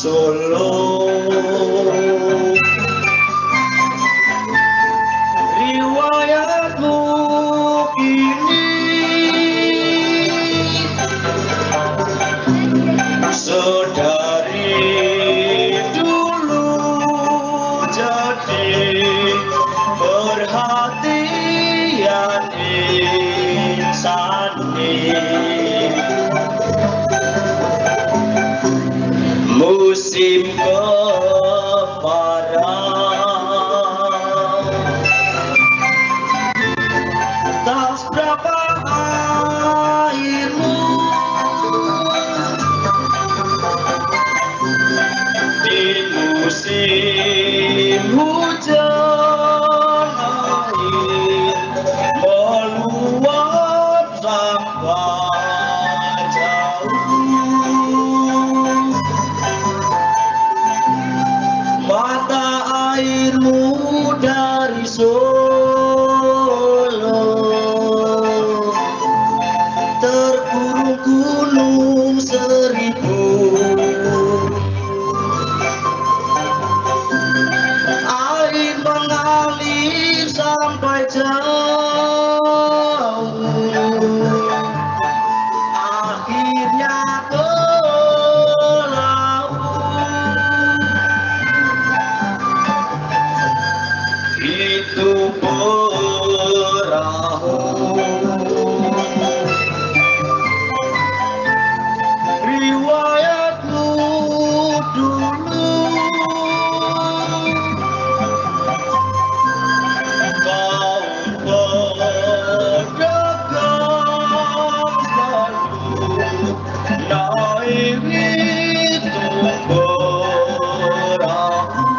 Solo riwayatmu kini sedari dulu jadi perhatian insani. Musim kemarau tak seberapa airmu di musim hujan air meluap sampai jauh. Mata airmu dari Solo terkurung gunung seribu. Air mengalir sampai jauh, akhirnya ke laut. Itu perahu riwayatmu dulu, kau pedagang selalu naik itu perahu.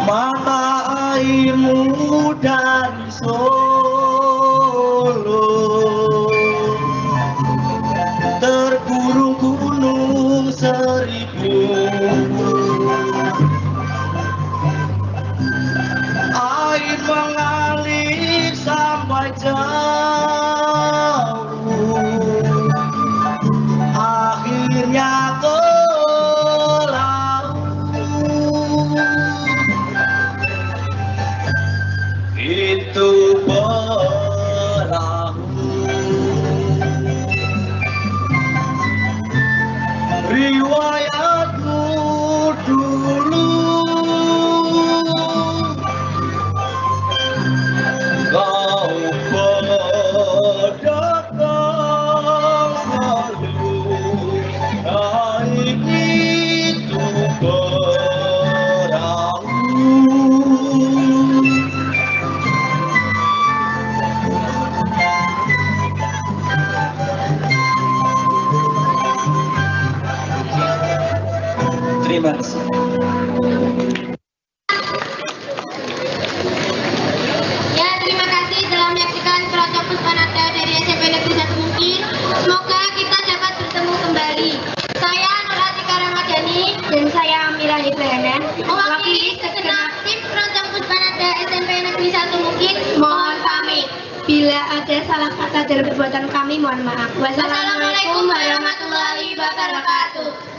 Mata airmu dari Solo terkurung gunung seribu. Air mengalir sampai jauh, akhirnya ke laut. Itu perahu riwayatmu dulu, kau pedagang selalu naik itu perahu. Terima kasih. Ya, terima kasih telah menyaksikan Keroncong Puspanada dari SMP Negeri 1 Mungkin. Semoga kita dapat bertemu kembali. Saya Nuratika Ramadhani dan saya Amira Ibrahana, mewakili segenap tim Keroncong Puspanada SMP Negeri 1 Mungkin. Mohon pamit. Bila ada salah kata dalam perbuatan kami, mohon maaf. Wassalamualaikum warahmatullahi wabarakatuh.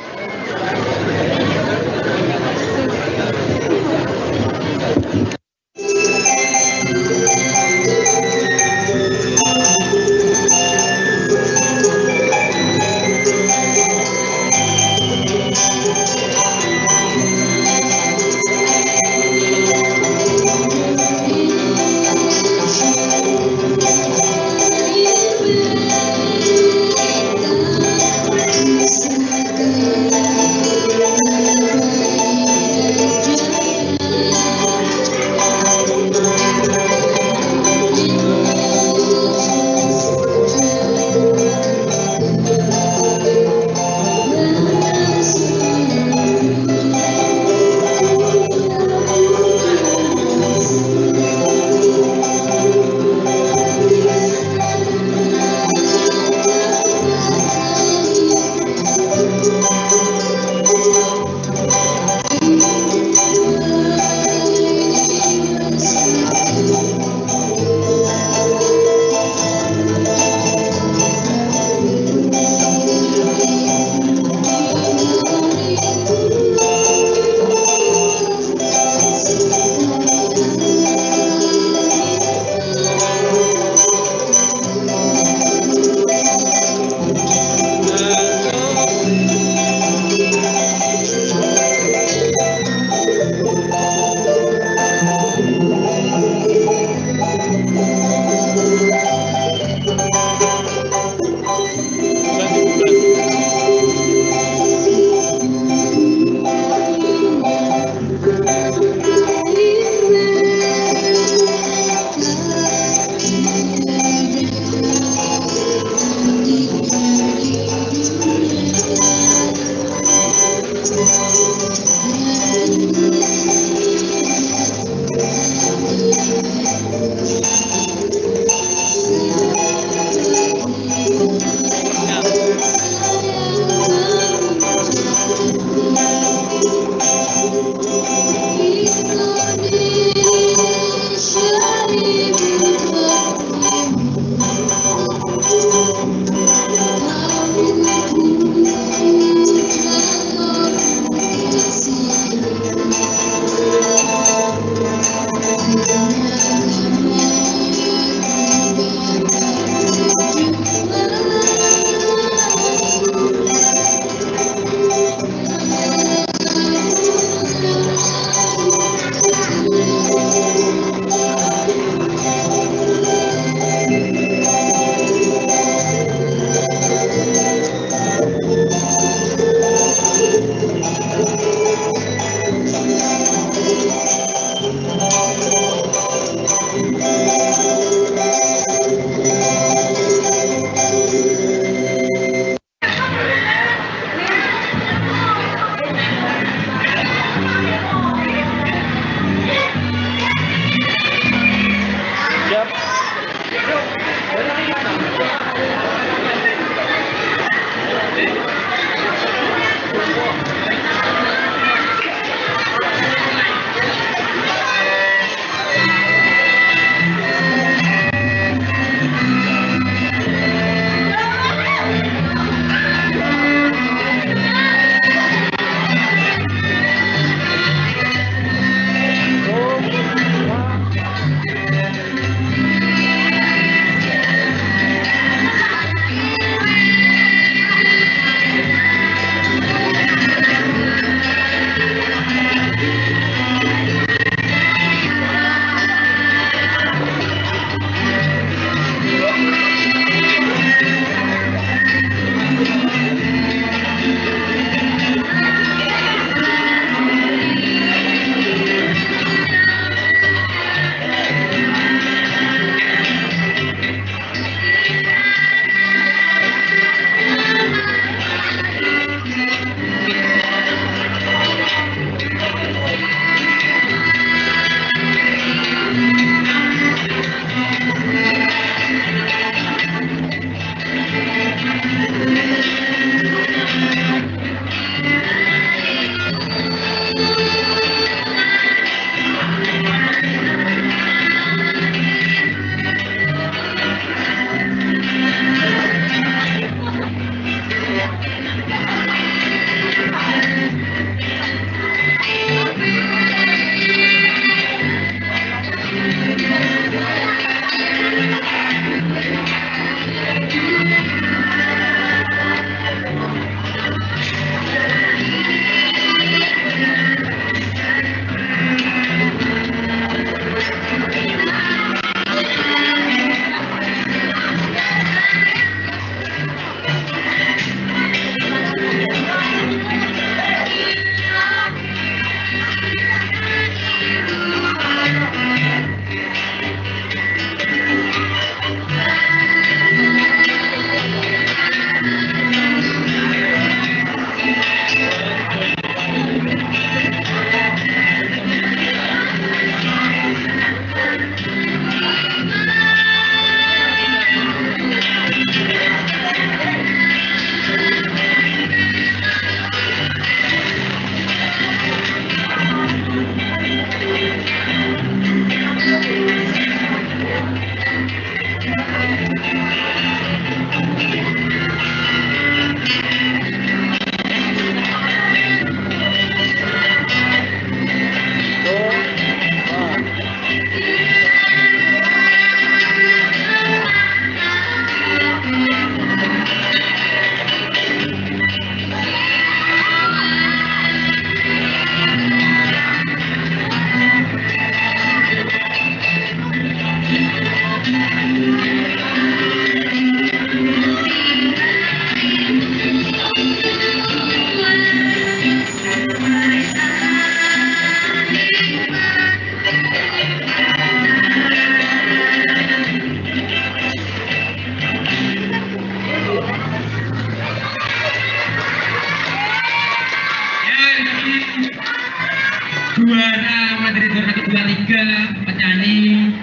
Juara materi juara 1, 2, 3 penyanyi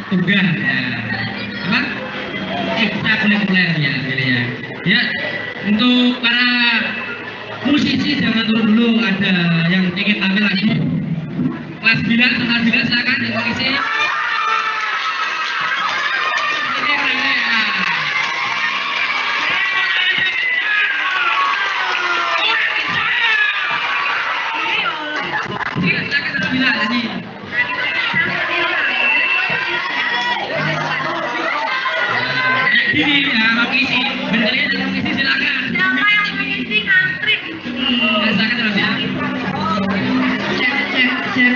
tunggal ya. Apa? Ekstrakurikuler ya, gitu ya. Ya, untuk para musisi jangan turun dulu, ada yang ingin tampil lagi. Kelas 9 sama 9 silakan mengisi. Ini ya, mengisi. Benarnya jangan mengisi, silakan. Siapa yang mengisi antri di sini? Ya, silakan terus ya. Cek. Cek.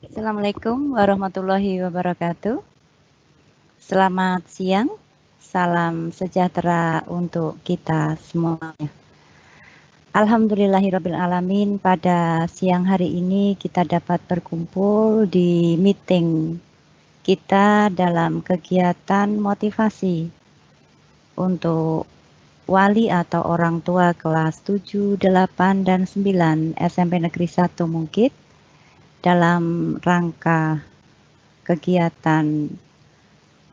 Assalamualaikum warahmatullahi wabarakatuh. Selamat siang, salam sejahtera untuk kita semuanya. Alhamdulillahirrabbilalamin, pada siang hari ini kita dapat berkumpul di meeting kita dalam kegiatan motivasi untuk wali atau orang tua kelas 7, 8, dan 9 SMP Negeri 1 Mungkit dalam rangka kegiatan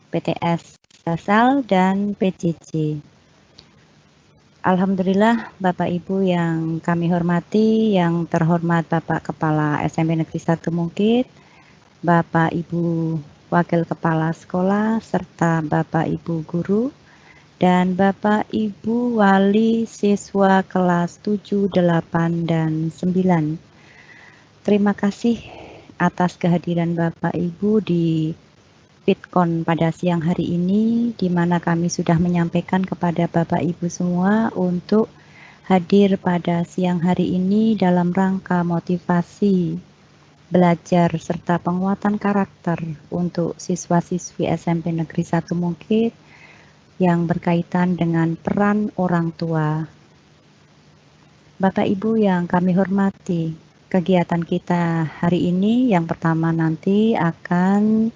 PTS Sasal dan PJJ. Alhamdulillah, Bapak Ibu yang kami hormati, yang terhormat Bapak Kepala SMP Negeri 1 Mungkit, Bapak Ibu Wakil Kepala Sekolah, serta Bapak Ibu Guru, dan Bapak Ibu Wali siswa kelas 7, 8, dan 9. Terima kasih atas kehadiran Bapak Ibu di Pitkon pada siang hari ini, di mana kami sudah menyampaikan kepada Bapak Ibu semua untuk hadir pada siang hari ini dalam rangka motivasi belajar serta penguatan karakter untuk siswa-siswi SMP Negeri 1 Mungkit yang berkaitan dengan peran orang tua. Bapak Ibu yang kami hormati, kegiatan kita hari ini yang pertama nanti akan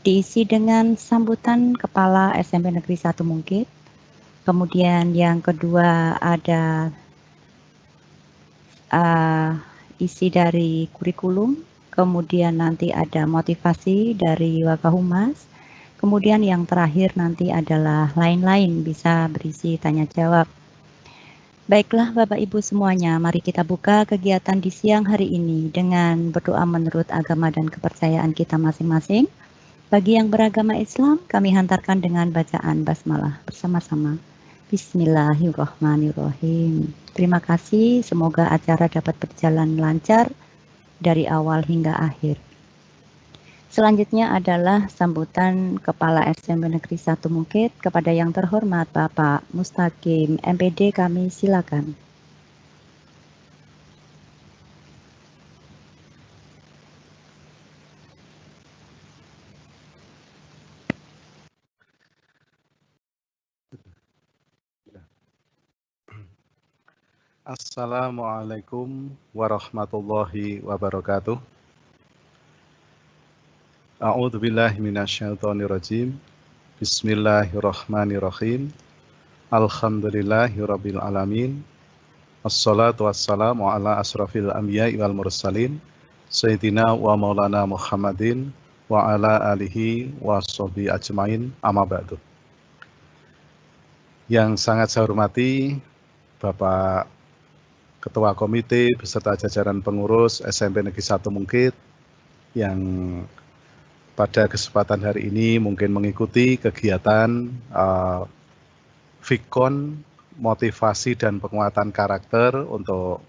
diisi dengan sambutan Kepala SMP Negeri 1 Mungkit. Kemudian yang kedua ada isi dari kurikulum. Kemudian nanti ada motivasi dari Wakahumas. Kemudian yang terakhir nanti adalah lain-lain, bisa berisi tanya jawab. Baiklah Bapak Ibu semuanya, mari kita buka kegiatan di siang hari ini dengan berdoa menurut agama dan kepercayaan kita masing-masing. Bagi yang beragama Islam, kami hantarkan dengan bacaan basmalah bersama-sama. Bismillahirrahmanirrahim. Terima kasih, semoga acara dapat berjalan lancar dari awal hingga akhir. Selanjutnya adalah sambutan Kepala SMP Negeri 1 Mungkit kepada yang terhormat Bapak Mustaqim MPD, kami silakan. Assalamualaikum warahmatullahi wabarakatuh. A'udzu billahi minasyaitonir rajim. Bismillahirrahmanirrahim. Alhamdulillahirabbil alamin. Wassalatu wassalamu ala asrafil anbiya'i wal mursalin sayyidina wa maulana Muhammadin wa ala alihi wa sahbihi ajmain, amma ba'du. Yang sangat saya hormati Bapak Ketua Komite beserta jajaran pengurus SMP Negeri 1 Mungkit yang pada kesempatan hari ini mungkin mengikuti kegiatan Fikon motivasi dan penguatan karakter untuk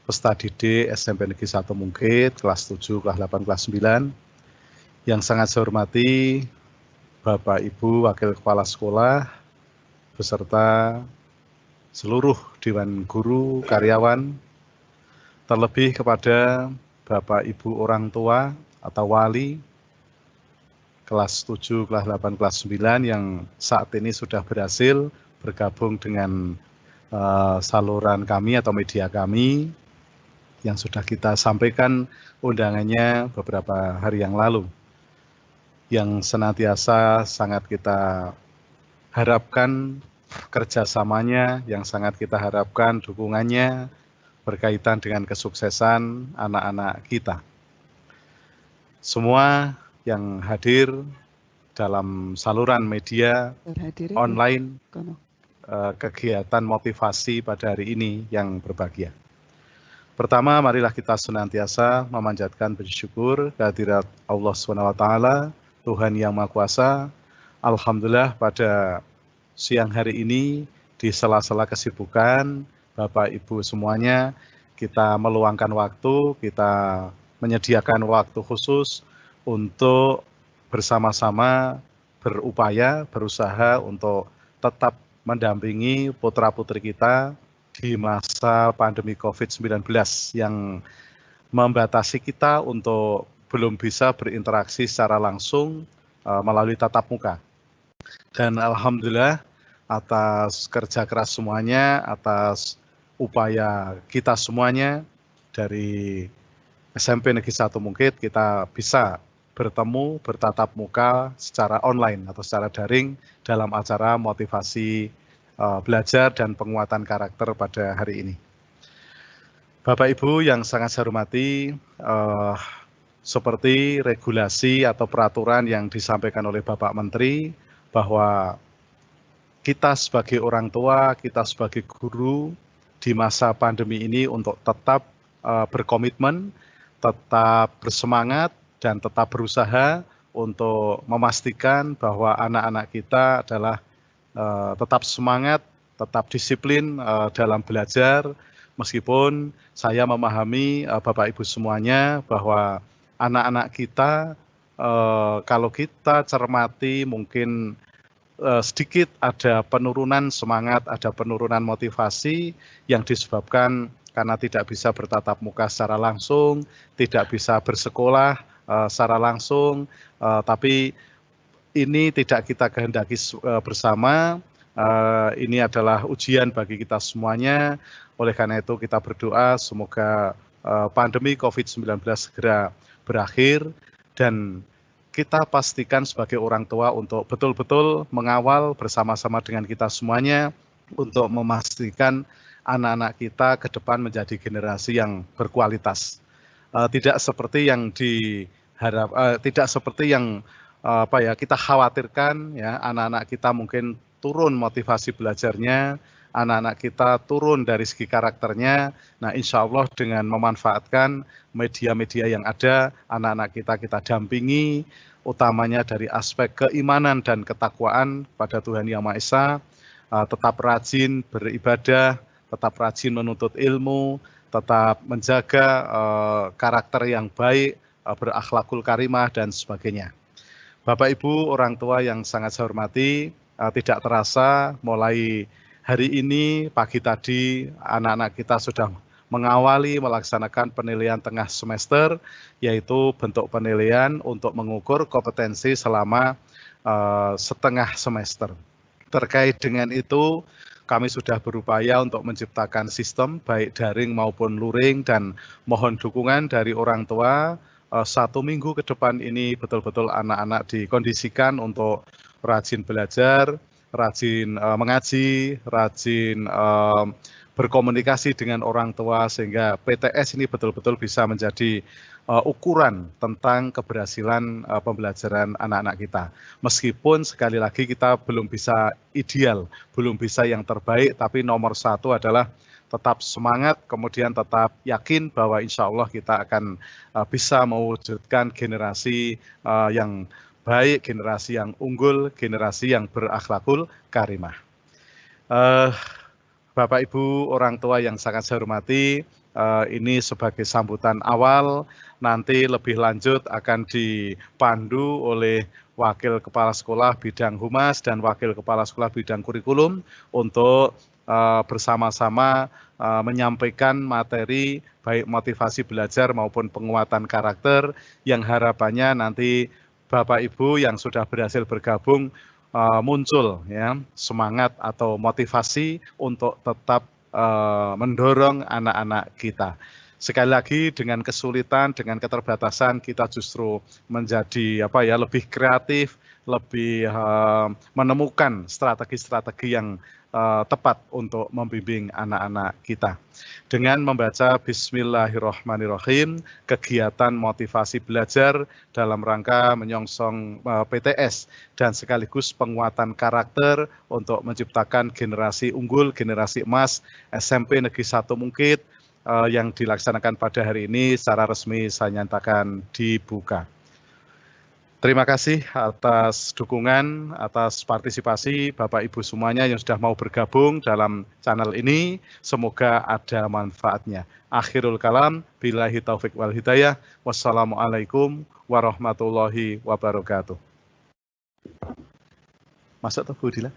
peserta didik SMP Negeri 1 Mungkit kelas 7, kelas 8, kelas 9. Yang sangat saya hormati Bapak Ibu Wakil Kepala Sekolah beserta seluruh Dewan Guru, karyawan, terlebih kepada Bapak Ibu orang tua atau wali kelas 7, kelas 8, kelas 9 yang saat ini sudah berhasil bergabung dengan saluran kami atau media kami yang sudah kita sampaikan undangannya beberapa hari yang lalu, yang senantiasa sangat kita harapkan kerjasamanya, yang sangat kita harapkan dukungannya berkaitan dengan kesuksesan anak-anak kita. Semua yang hadir dalam saluran media online kegiatan motivasi pada hari ini yang berbahagia. Pertama, marilah kita senantiasa memanjatkan bersyukur kehadirat Allah SWT, Tuhan Yang Maha Kuasa. Alhamdulillah pada siang hari ini di sela-sela kesibukan Bapak Ibu semuanya, kita meluangkan waktu, kita menyediakan waktu khusus untuk bersama-sama berupaya, berusaha untuk tetap mendampingi putra-putri kita di masa pandemi COVID-19 yang membatasi kita untuk belum bisa berinteraksi secara langsung melalui tatap muka. Dan alhamdulillah atas kerja keras semuanya, atas upaya kita semuanya dari SMP Negeri 1 Mungkit, kita bisa bertemu, bertatap muka secara online atau secara daring dalam acara motivasi belajar dan penguatan karakter pada hari ini. Bapak Ibu yang sangat saya hormati, seperti regulasi atau peraturan yang disampaikan oleh Bapak Menteri, bahwa kita sebagai orang tua, kita sebagai guru di masa pandemi ini untuk tetap berkomitmen, tetap bersemangat, dan tetap berusaha untuk memastikan bahwa anak-anak kita adalah tetap semangat, tetap disiplin dalam belajar, meskipun saya memahami Bapak Ibu semuanya bahwa anak-anak kita, kalau kita cermati mungkin sedikit ada penurunan semangat, ada penurunan motivasi yang disebabkan karena tidak bisa bertatap muka secara langsung, tidak bisa bersekolah secara langsung, tapi ini tidak kita kehendaki bersama. Ini adalah ujian bagi kita semuanya. Oleh karena itu kita berdoa semoga pandemi COVID-19 segera berakhir, dan kita pastikan sebagai orang tua untuk betul-betul mengawal bersama-sama dengan kita semuanya untuk memastikan anak-anak kita ke depan menjadi generasi yang berkualitas. Tidak seperti yang tidak seperti yang kita khawatirkan, ya, anak-anak kita mungkin turun motivasi belajarnya, anak-anak kita turun dari segi karakternya. Nah, insya Allah dengan memanfaatkan media-media yang ada, anak-anak kita dampingi, utamanya dari aspek keimanan dan ketakwaan pada Tuhan Yang Maha Esa, tetap rajin beribadah, tetap rajin menuntut ilmu, tetap menjaga karakter yang baik, berakhlakul karimah, dan sebagainya. Bapak Ibu orang tua yang sangat saya hormati, tidak terasa mulai hari ini, pagi tadi, anak-anak kita sudah mengawali melaksanakan penilaian tengah semester, yaitu bentuk penilaian untuk mengukur kompetensi selama setengah semester. Terkait dengan itu, kami sudah berupaya untuk menciptakan sistem baik daring maupun luring, dan mohon dukungan dari orang tua. 1 minggu ke depan ini betul-betul anak-anak dikondisikan untuk rajin belajar, rajin mengaji, rajin berkomunikasi dengan orang tua, sehingga PTS ini betul-betul bisa menjadi ukuran tentang keberhasilan pembelajaran anak-anak kita. Meskipun sekali lagi kita belum bisa ideal, belum bisa yang terbaik, tapi nomor 1 adalah tetap semangat, kemudian tetap yakin bahwa insya Allah kita akan bisa mewujudkan generasi yang baik, generasi yang unggul, generasi yang berakhlakul karimah. Bapak Ibu orang tua yang sangat saya hormati, ini sebagai sambutan awal, nanti lebih lanjut akan dipandu oleh Wakil Kepala Sekolah Bidang Humas dan Wakil Kepala Sekolah Bidang Kurikulum untuk bersama-sama menyampaikan materi baik motivasi belajar maupun penguatan karakter yang harapannya nanti Bapak Ibu yang sudah berhasil bergabung muncul, ya, semangat atau motivasi untuk tetap mendorong anak-anak kita. Sekali lagi, dengan kesulitan, dengan keterbatasan, kita justru menjadi lebih kreatif, lebih menemukan strategi-strategi yang tepat untuk membimbing anak-anak kita. Dengan membaca Bismillahirrahmanirrahim, kegiatan motivasi belajar dalam rangka menyongsong PTS dan sekaligus penguatan karakter untuk menciptakan generasi unggul, generasi emas SMP Negeri 1 Mungkit yang dilaksanakan pada hari ini secara resmi saya nyatakan dibuka. Terima kasih atas dukungan, atas partisipasi Bapak Ibu semuanya yang sudah mau bergabung dalam channel ini. Semoga ada manfaatnya. Akhirul kalam, billahi taufik wal hidayah. Wassalamualaikum warahmatullahi wabarakatuh. Masuk tuh Bu Dila.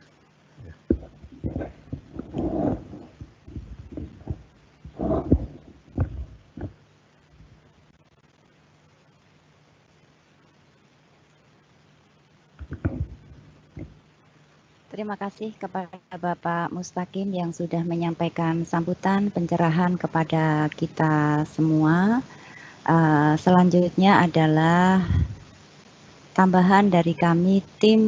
Terima kasih kepada Bapak Mustaqim yang sudah menyampaikan sambutan pencerahan kepada kita semua. Selanjutnya adalah tambahan dari kami tim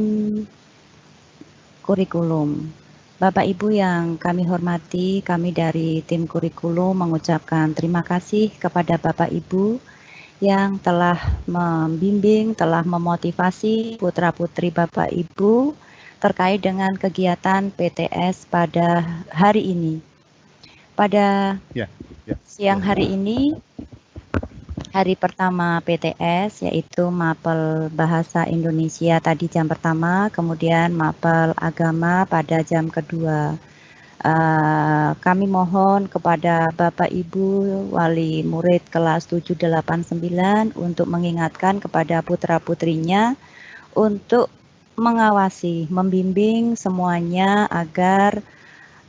kurikulum. Bapak Ibu yang kami hormati, kami dari tim kurikulum mengucapkan terima kasih kepada Bapak Ibu yang telah membimbing, telah memotivasi putra-putri Bapak Ibu terkait dengan kegiatan PTS pada hari ini. Pada siang hari ini, hari pertama PTS yaitu mapel bahasa Indonesia tadi jam pertama, kemudian mapel agama pada jam kedua. Kami mohon kepada Bapak Ibu wali murid kelas 789 untuk mengingatkan kepada putra-putrinya untuk mengawasi, membimbing semuanya agar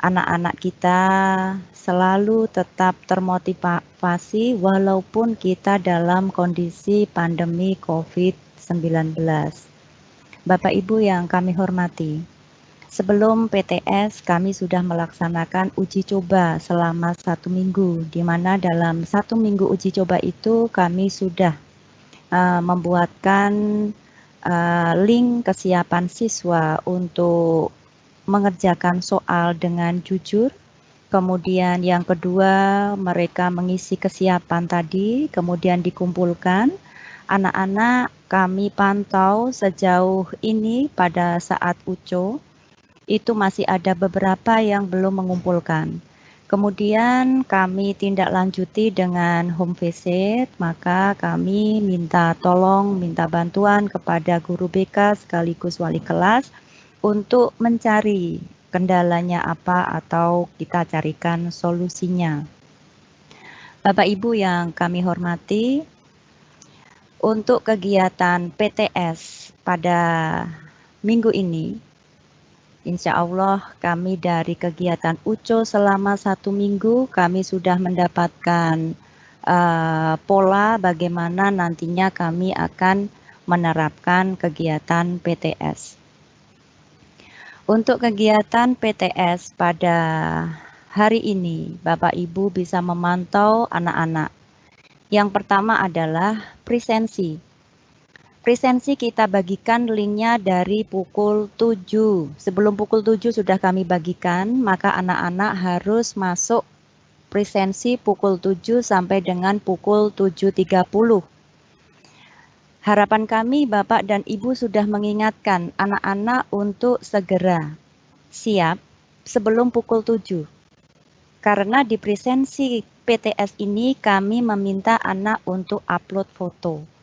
anak-anak kita selalu tetap termotivasi walaupun kita dalam kondisi pandemi COVID-19. Bapak Ibu yang kami hormati, sebelum PTS kami sudah melaksanakan uji coba selama 1 minggu, di mana dalam 1 minggu uji coba itu kami sudah membuatkan link kesiapan siswa untuk mengerjakan soal dengan jujur. Kemudian yang kedua, mereka mengisi kesiapan tadi, kemudian dikumpulkan. Anak-anak kami pantau sejauh ini pada saat UCO, itu masih ada beberapa yang belum mengumpulkan. Kemudian kami tindak lanjuti dengan home visit, maka kami minta bantuan kepada guru BK sekaligus wali kelas untuk mencari kendalanya apa atau kita carikan solusinya. Bapak Ibu yang kami hormati, untuk kegiatan PTS pada minggu ini, insya Allah kami dari kegiatan UCO selama 1 minggu kami sudah mendapatkan pola bagaimana nantinya kami akan menerapkan kegiatan PTS. Untuk kegiatan PTS pada hari ini, Bapak Ibu bisa memantau anak-anak. Yang pertama adalah presensi. Presensi kita bagikan linknya dari pukul 7. Sebelum pukul 7 sudah kami bagikan, maka anak-anak harus masuk presensi pukul 7 sampai dengan pukul 7.30. Harapan kami Bapak dan Ibu sudah mengingatkan anak-anak untuk segera siap sebelum pukul 7. Karena di presensi PTS ini kami meminta anak untuk upload foto.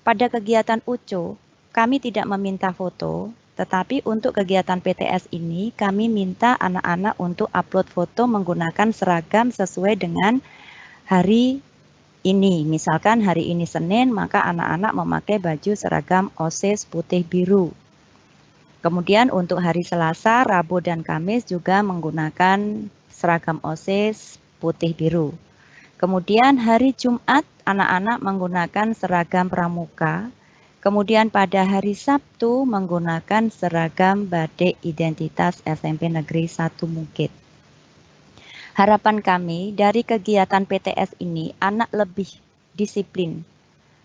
Pada kegiatan UCO, kami tidak meminta foto, tetapi untuk kegiatan PTS ini kami minta anak-anak untuk upload foto menggunakan seragam sesuai dengan hari ini. Misalkan hari ini Senin, maka anak-anak memakai baju seragam OSIS putih biru. Kemudian untuk hari Selasa, Rabu, dan Kamis juga menggunakan seragam OSIS putih biru. Kemudian hari Jumat, anak-anak menggunakan seragam pramuka. Kemudian pada hari Sabtu menggunakan seragam batik identitas SMP Negeri 1 Mungkit. Harapan kami dari kegiatan PTS ini, anak lebih disiplin,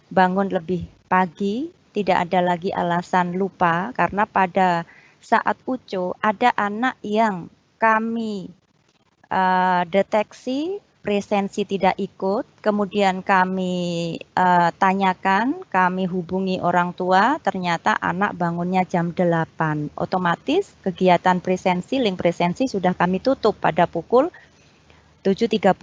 bangun lebih pagi, tidak ada lagi alasan lupa, karena pada saat UCO ada anak yang kami deteksi presensi tidak ikut, kemudian kami tanyakan, kami hubungi orang tua, ternyata anak bangunnya jam 8. Otomatis kegiatan presensi, link presensi sudah kami tutup pada pukul 7.30.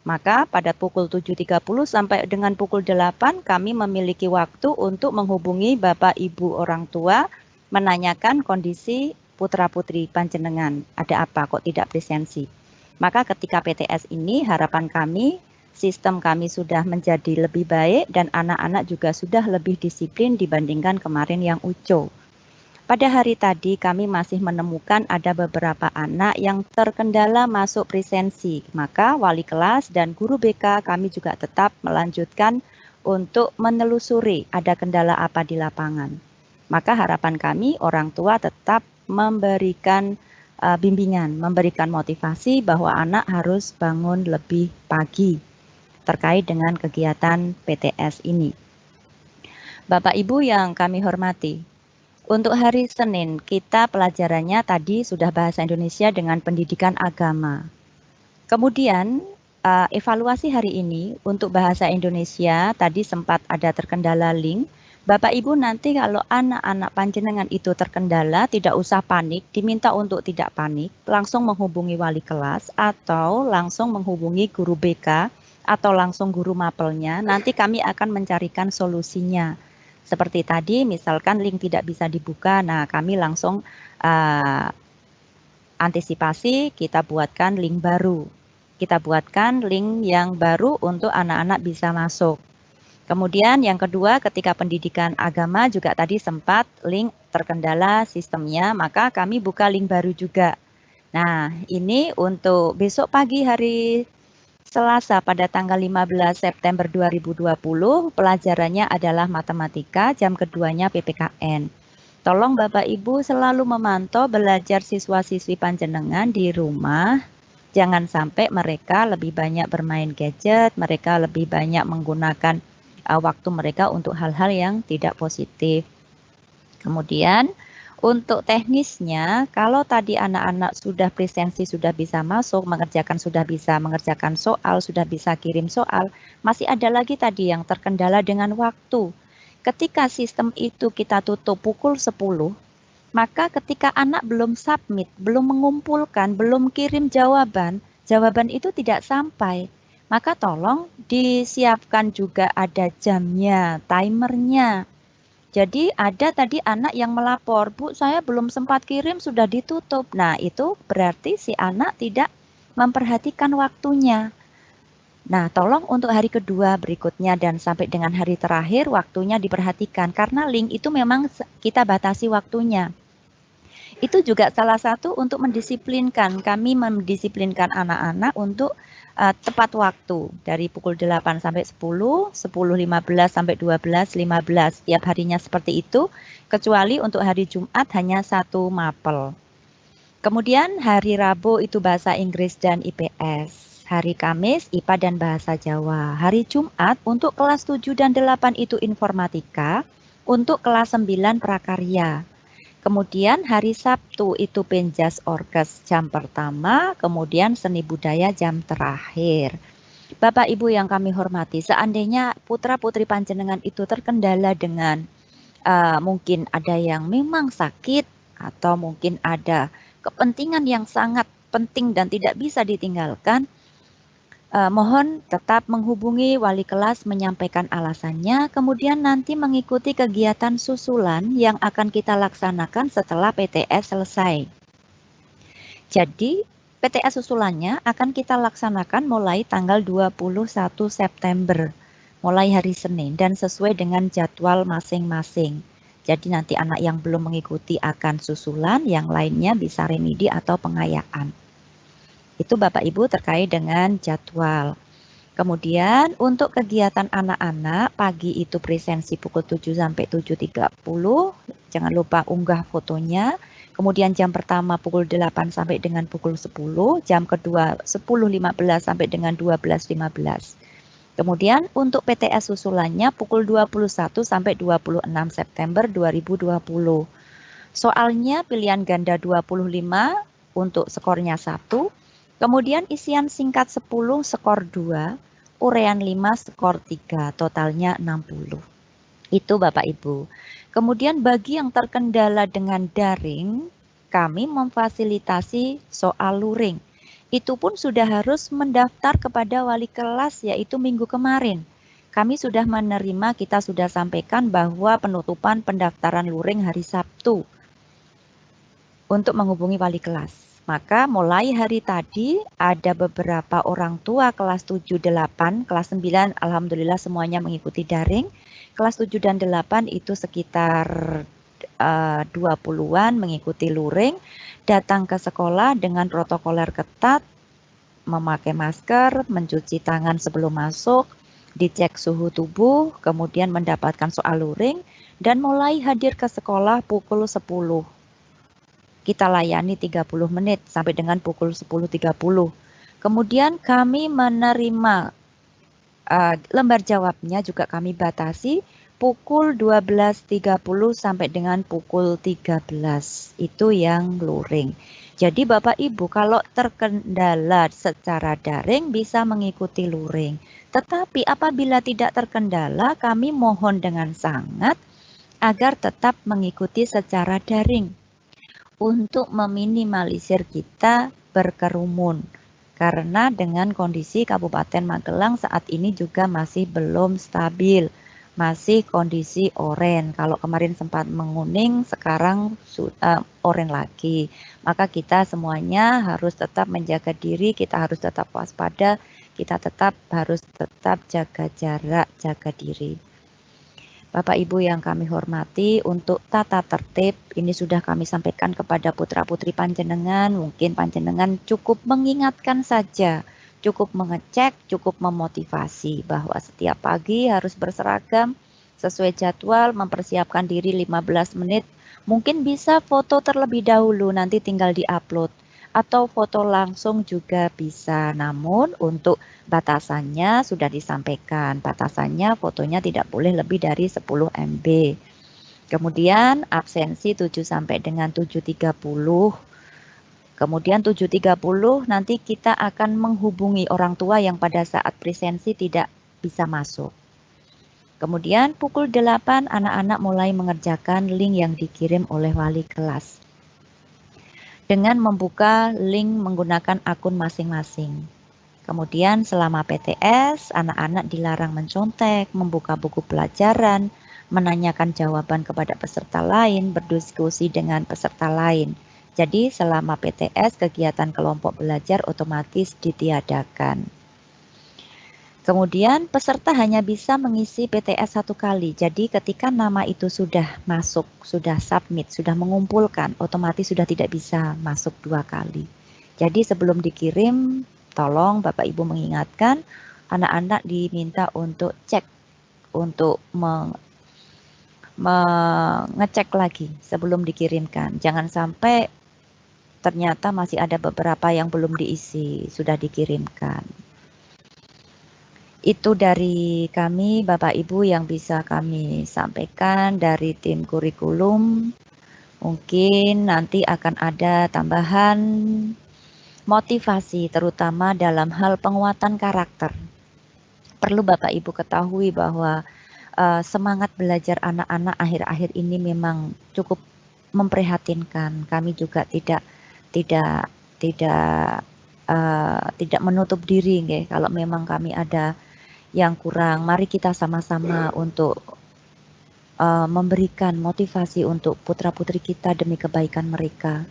Maka pada pukul 7.30 sampai dengan pukul 8 kami memiliki waktu untuk menghubungi Bapak Ibu orang tua, menanyakan kondisi putra-putri panjenengan, ada apa kok tidak presensi. Maka ketika PTS ini harapan kami, sistem kami sudah menjadi lebih baik dan anak-anak juga sudah lebih disiplin dibandingkan kemarin yang UCO. Pada hari tadi kami masih menemukan ada beberapa anak yang terkendala masuk presensi, maka wali kelas dan guru BK kami juga tetap melanjutkan untuk menelusuri ada kendala apa di lapangan. Maka harapan kami orang tua tetap memberikan bimbingan, memberikan motivasi bahwa anak harus bangun lebih pagi terkait dengan kegiatan PTS ini. Bapak Ibu yang kami hormati, untuk hari Senin kita pelajarannya tadi sudah bahasa Indonesia dengan pendidikan agama. Kemudian evaluasi hari ini untuk bahasa Indonesia tadi sempat ada terkendala link. Bapak Ibu nanti kalau anak-anak panjenengan itu terkendala tidak usah panik, diminta untuk tidak panik, langsung menghubungi wali kelas atau langsung menghubungi guru BK atau langsung guru mapelnya, nanti kami akan mencarikan solusinya. Seperti tadi misalkan link tidak bisa dibuka, nah kami langsung antisipasi, kita buatkan link baru. Kita buatkan link yang baru untuk anak-anak bisa masuk. Kemudian yang kedua, ketika pendidikan agama juga tadi sempat link terkendala sistemnya, maka kami buka link baru juga. Nah, ini untuk besok pagi hari Selasa pada tanggal 15 September 2020, pelajarannya adalah matematika, jam keduanya PPKN. Tolong Bapak Ibu selalu memantau belajar siswa-siswi panjenengan di rumah. Jangan sampai mereka lebih banyak bermain gadget, mereka lebih banyak menggunakan waktu mereka untuk hal-hal yang tidak positif. Kemudian untuk teknisnya, kalau tadi anak-anak sudah presensi, sudah bisa masuk, sudah bisa mengerjakan soal, sudah bisa kirim soal, masih ada lagi tadi yang terkendala dengan waktu. Ketika sistem itu kita tutup pukul 10, maka ketika anak belum submit, belum mengumpulkan, belum kirim jawaban itu tidak sampai. Maka tolong disiapkan juga ada jamnya, timernya. Jadi ada tadi anak yang melapor, Bu, saya belum sempat kirim, sudah ditutup. Nah, itu berarti si anak tidak memperhatikan waktunya. Nah, tolong untuk hari kedua berikutnya dan sampai dengan hari terakhir waktunya diperhatikan. Karena link itu memang kita batasi waktunya. Itu juga salah satu untuk mendisiplinkan, kami mendisiplinkan anak-anak untuk tepat waktu dari pukul 8 sampai 10, 10.15 sampai 12.15, tiap harinya seperti itu, kecuali untuk hari Jumat hanya 1 mapel. Kemudian hari Rabu itu bahasa Inggris dan IPS, hari Kamis IPA dan bahasa Jawa, hari Jumat untuk kelas 7 dan 8 itu informatika, untuk kelas 9 prakarya. Kemudian hari Sabtu itu penjas orkes jam pertama, kemudian seni budaya jam terakhir. Bapak Ibu yang kami hormati, seandainya putra-putri panjenengan itu terkendala dengan mungkin ada yang memang sakit atau mungkin ada kepentingan yang sangat penting dan tidak bisa ditinggalkan, mohon tetap menghubungi wali kelas menyampaikan alasannya, kemudian nanti mengikuti kegiatan susulan yang akan kita laksanakan setelah PTS selesai. Jadi, PTS susulannya akan kita laksanakan mulai tanggal 21 September, mulai hari Senin, dan sesuai dengan jadwal masing-masing. Jadi nanti anak yang belum mengikuti akan susulan, yang lainnya bisa remedi atau pengayaan. Itu Bapak Ibu terkait dengan jadwal. Kemudian untuk kegiatan anak-anak, pagi itu presensi pukul 7 sampai 7.30, jangan lupa unggah fotonya. Kemudian jam pertama pukul 8 sampai dengan pukul 10, jam kedua 10.15 sampai dengan 12.15. Kemudian untuk PTS susulannya pukul 21 sampai 26 September 2020. Soalnya pilihan ganda 25 untuk skornya 1. Kemudian isian singkat 10 skor 2, urean 5 skor 3, totalnya 60. Itu Bapak Ibu. Kemudian bagi yang terkendala dengan daring, kami memfasilitasi soal luring. Itu pun sudah harus mendaftar kepada wali kelas yaitu minggu kemarin. Kami sudah menerima, kita sudah sampaikan bahwa penutupan pendaftaran luring hari Sabtu untuk menghubungi wali kelas. Maka mulai hari tadi ada beberapa orang tua kelas 7, 8, kelas 9 alhamdulillah semuanya mengikuti daring. Kelas 7 dan 8 itu sekitar 20-an mengikuti luring, datang ke sekolah dengan protokoler ketat, memakai masker, mencuci tangan sebelum masuk, dicek suhu tubuh, kemudian mendapatkan soal luring, dan mulai hadir ke sekolah pukul 10. kita layani 30 menit sampai dengan pukul 10.30. Kemudian kami menerima lembar jawabnya juga kami batasi pukul 12.30 sampai dengan pukul 13. Itu yang luring. Jadi Bapak Ibu kalau terkendala secara daring bisa mengikuti luring. Tetapi apabila tidak terkendala kami mohon dengan sangat agar tetap mengikuti secara daring untuk meminimalisir kita berkerumun. Karena dengan kondisi Kabupaten Magelang saat ini juga masih belum stabil, masih kondisi oranye. Kalau kemarin sempat menguning, sekarang oranye lagi. Maka kita semuanya harus tetap menjaga diri, kita harus tetap waspada, kita harus tetap jaga jarak, jaga diri. Bapak Ibu yang kami hormati, untuk tata tertib ini sudah kami sampaikan kepada putra-putri panjenengan. Mungkin panjenengan cukup mengingatkan saja, cukup mengecek, cukup memotivasi bahwa setiap pagi harus berseragam sesuai jadwal, mempersiapkan diri 15 menit. Mungkin bisa foto terlebih dahulu, nanti tinggal diupload. Atau foto langsung juga bisa, namun untuk batasannya sudah disampaikan, batasannya fotonya tidak boleh lebih dari 10 MB. Kemudian absensi 7 sampai dengan 7.30. Kemudian 7.30 nanti kita akan menghubungi orang tua yang pada saat presensi tidak bisa masuk. Kemudian pukul 8 anak-anak mulai mengerjakan link yang dikirim oleh wali kelas dengan membuka link menggunakan akun masing-masing. Kemudian selama PTS, anak-anak dilarang mencontek, membuka buku pelajaran, menanyakan jawaban kepada peserta lain, berdiskusi dengan peserta lain. Jadi selama PTS, kegiatan kelompok belajar otomatis ditiadakan. Kemudian peserta hanya bisa mengisi PTS 1 kali. Jadi ketika nama itu sudah masuk, sudah submit, sudah mengumpulkan, otomatis sudah tidak bisa masuk 2 kali. Jadi sebelum dikirim, tolong Bapak Ibu mengingatkan, anak-anak diminta untuk cek, untuk mengecek lagi sebelum dikirimkan. Jangan sampai ternyata masih ada beberapa yang belum diisi, sudah dikirimkan. Itu dari kami, Bapak Ibu, yang bisa kami sampaikan dari tim kurikulum. Mungkin nanti akan ada tambahan motivasi, terutama dalam hal penguatan karakter. Perlu Bapak Ibu ketahui bahwa semangat belajar anak-anak akhir-akhir ini memang cukup memprihatinkan. Kami juga tidak menutup diri, nggih, kalau memang kami ada yang kurang, mari kita sama-sama untuk memberikan motivasi untuk putra-putri kita demi kebaikan mereka.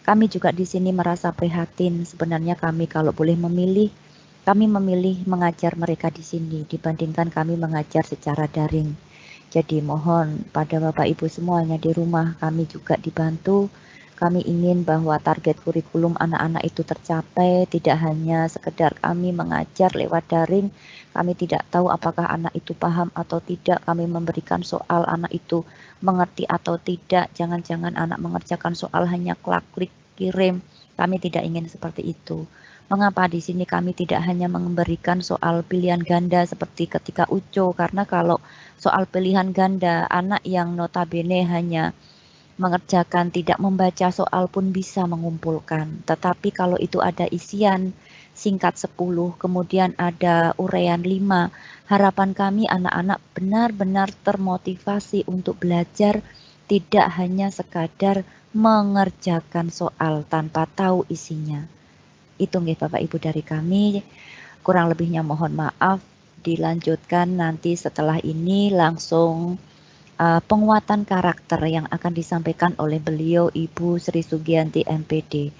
Kami juga di sini merasa prihatin. Sebenarnya kami kalau boleh memilih, kami memilih mengajar mereka di sini dibandingkan kami mengajar secara daring. Jadi mohon pada Bapak Ibu semuanya di rumah, kami juga dibantu. Kami ingin bahwa target kurikulum anak-anak itu tercapai, tidak hanya sekedar kami mengajar lewat daring, kami tidak tahu apakah anak itu paham atau tidak, kami memberikan soal anak itu mengerti atau tidak, jangan-jangan anak mengerjakan soal hanya klik kirim, kami tidak ingin seperti itu. Mengapa di sini kami tidak hanya memberikan soal pilihan ganda seperti ketika UCO, karena kalau soal pilihan ganda, anak yang notabene hanya mengerjakan, tidak membaca soal pun bisa mengumpulkan. Tetapi kalau itu ada isian singkat 10, kemudian ada uraian 5, harapan kami anak-anak benar-benar termotivasi untuk belajar, tidak hanya sekadar mengerjakan soal tanpa tahu isinya. Itu nggih Bapak Ibu dari kami, kurang lebihnya mohon maaf, dilanjutkan nanti setelah ini langsung penguatan karakter yang akan disampaikan oleh beliau Ibu Sri Sugianti MPD.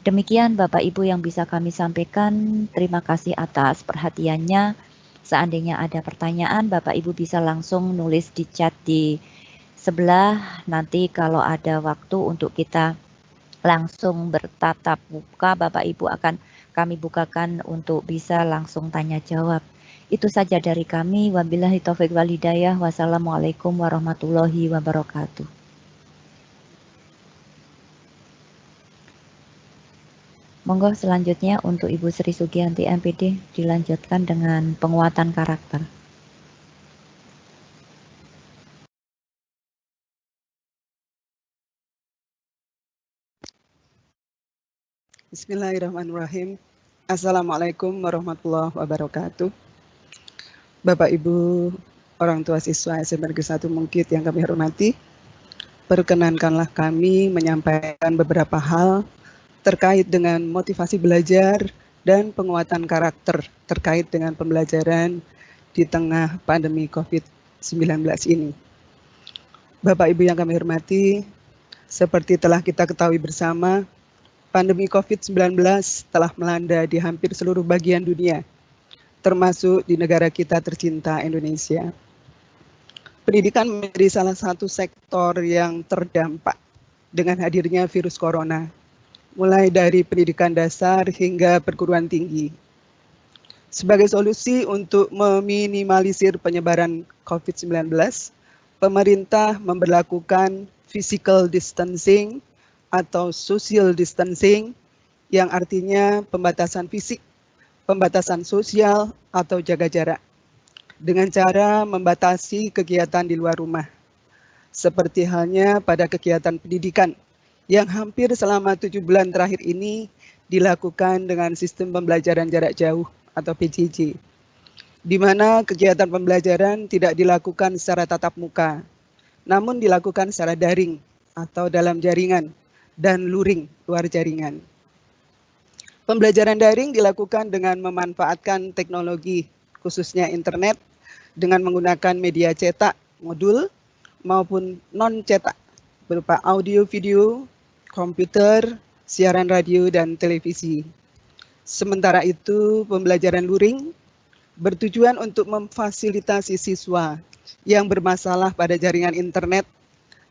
Demikian Bapak Ibu yang bisa kami sampaikan. Terima kasih atas perhatiannya. Seandainya ada pertanyaan, Bapak Ibu bisa langsung nulis di chat di sebelah. Nanti kalau ada waktu untuk kita langsung bertatap muka, Bapak Ibu akan kami bukakan untuk bisa langsung tanya jawab. Itu saja dari kami. Wabillahi taufiq wal hidayah. Wassalamualaikum warahmatullahi wabarakatuh. Monggo selanjutnya untuk Ibu Sri Sugianti MPD dilanjutkan dengan penguatan karakter. Bismillahirrahmanirrahim. Assalamualaikum warahmatullahi wabarakatuh. Bapak Ibu orang tua siswa SMP Negeri 1 Mungkit yang kami hormati, perkenankanlah kami menyampaikan beberapa hal terkait dengan motivasi belajar dan penguatan karakter terkait dengan pembelajaran di tengah pandemi COVID-19 ini. Bapak Ibu yang kami hormati, seperti telah kita ketahui bersama, pandemi COVID-19 telah melanda di hampir seluruh bagian dunia, termasuk di negara kita tercinta Indonesia. Pendidikan menjadi salah satu sektor yang terdampak dengan hadirnya virus corona, mulai dari pendidikan dasar hingga perguruan tinggi. Sebagai solusi untuk meminimalisir penyebaran COVID-19, pemerintah memberlakukan physical distancing atau social distancing, yang artinya pembatasan fisik, pembatasan sosial atau jaga jarak, dengan cara membatasi kegiatan di luar rumah, seperti halnya pada kegiatan pendidikan yang hampir selama 7 bulan terakhir ini dilakukan dengan sistem pembelajaran jarak jauh atau PJJ, di mana kegiatan pembelajaran tidak dilakukan secara tatap muka, namun dilakukan secara daring atau dalam jaringan dan luring luar jaringan. Pembelajaran daring dilakukan dengan memanfaatkan teknologi, khususnya internet, dengan menggunakan media cetak, modul, maupun non-cetak, berupa audio, video, komputer, siaran radio, dan televisi. Sementara itu, pembelajaran luring bertujuan untuk memfasilitasi siswa yang bermasalah pada jaringan internet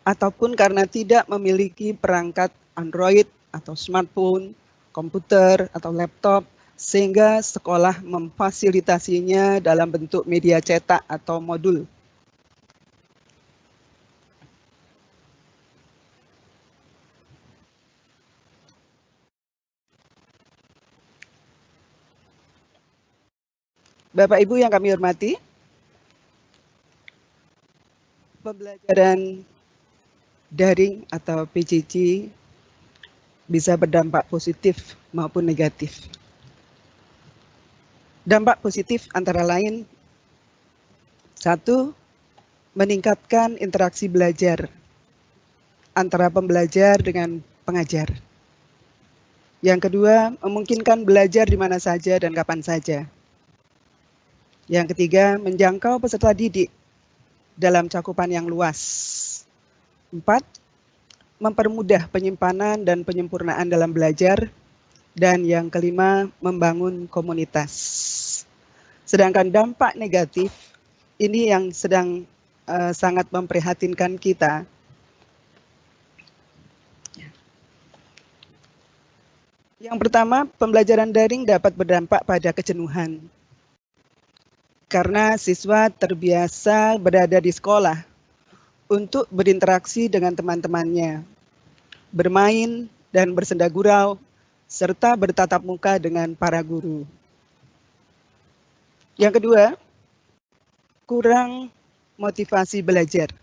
ataupun karena tidak memiliki perangkat Android atau smartphone, komputer atau laptop, sehingga sekolah memfasilitasinya dalam bentuk media cetak atau modul. Bapak Ibu yang kami hormati, pembelajaran daring atau PJJ bisa berdampak positif maupun negatif. Dampak positif antara lain, 1, meningkatkan interaksi belajar antara pembelajar dengan pengajar. Yang kedua, memungkinkan belajar di mana saja dan kapan saja. Yang ketiga, menjangkau peserta didik dalam cakupan yang luas. 4, mempermudah penyimpanan dan penyempurnaan dalam belajar. Dan yang kelima, membangun komunitas. Sedangkan dampak negatif, ini yang sedang sangat memprihatinkan kita. Yang pertama, pembelajaran daring dapat berdampak pada kejenuhan. Karena siswa terbiasa berada di sekolah untuk berinteraksi dengan teman-temannya, bermain dan bersenda gurau, serta bertatap muka dengan para guru. Yang kedua, kurang motivasi belajar.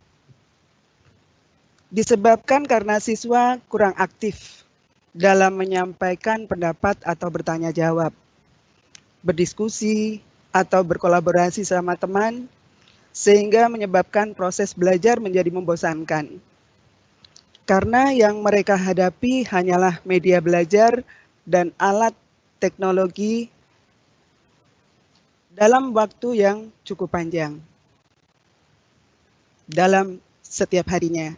Disebabkan karena siswa kurang aktif dalam menyampaikan pendapat atau bertanya jawab, berdiskusi, atau berkolaborasi sama teman, sehingga menyebabkan proses belajar menjadi membosankan. Karena yang mereka hadapi hanyalah media belajar dan alat teknologi dalam waktu yang cukup panjang, dalam setiap harinya.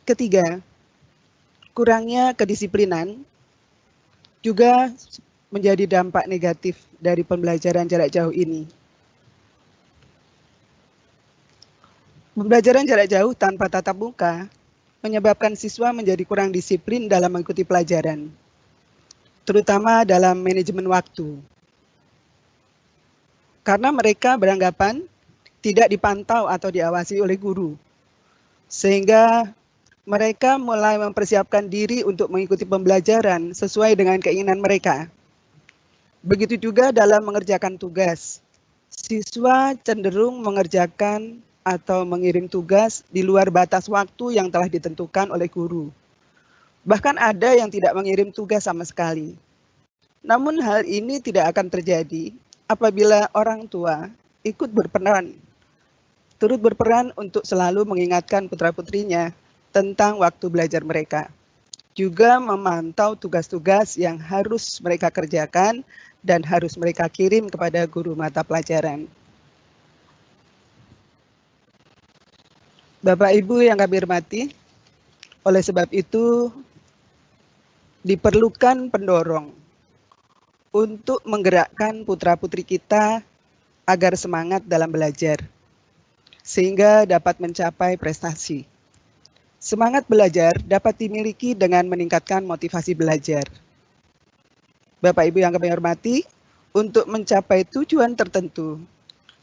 Ketiga, kurangnya kedisiplinan juga menjadi dampak negatif dari pembelajaran jarak jauh ini. Pembelajaran jarak jauh tanpa tatap muka menyebabkan siswa menjadi kurang disiplin dalam mengikuti pelajaran, terutama dalam manajemen waktu. Karena mereka beranggapan tidak dipantau atau diawasi oleh guru, sehingga mereka mulai mempersiapkan diri untuk mengikuti pembelajaran sesuai dengan keinginan mereka. Begitu juga dalam mengerjakan tugas. Siswa cenderung mengerjakan atau mengirim tugas di luar batas waktu yang telah ditentukan oleh guru. Bahkan ada yang tidak mengirim tugas sama sekali. Namun hal ini tidak akan terjadi apabila orang tua ikut turut berperan untuk selalu mengingatkan putra-putrinya tentang waktu belajar mereka. Juga memantau tugas-tugas yang harus mereka kerjakan dan harus mereka kirim kepada guru mata pelajaran. Bapak Ibu yang kami hormati, oleh sebab itu diperlukan pendorong untuk menggerakkan putra-putri kita agar semangat dalam belajar, sehingga dapat mencapai prestasi. Semangat belajar dapat dimiliki dengan meningkatkan motivasi belajar. Bapak Ibu yang kami hormati, untuk mencapai tujuan tertentu,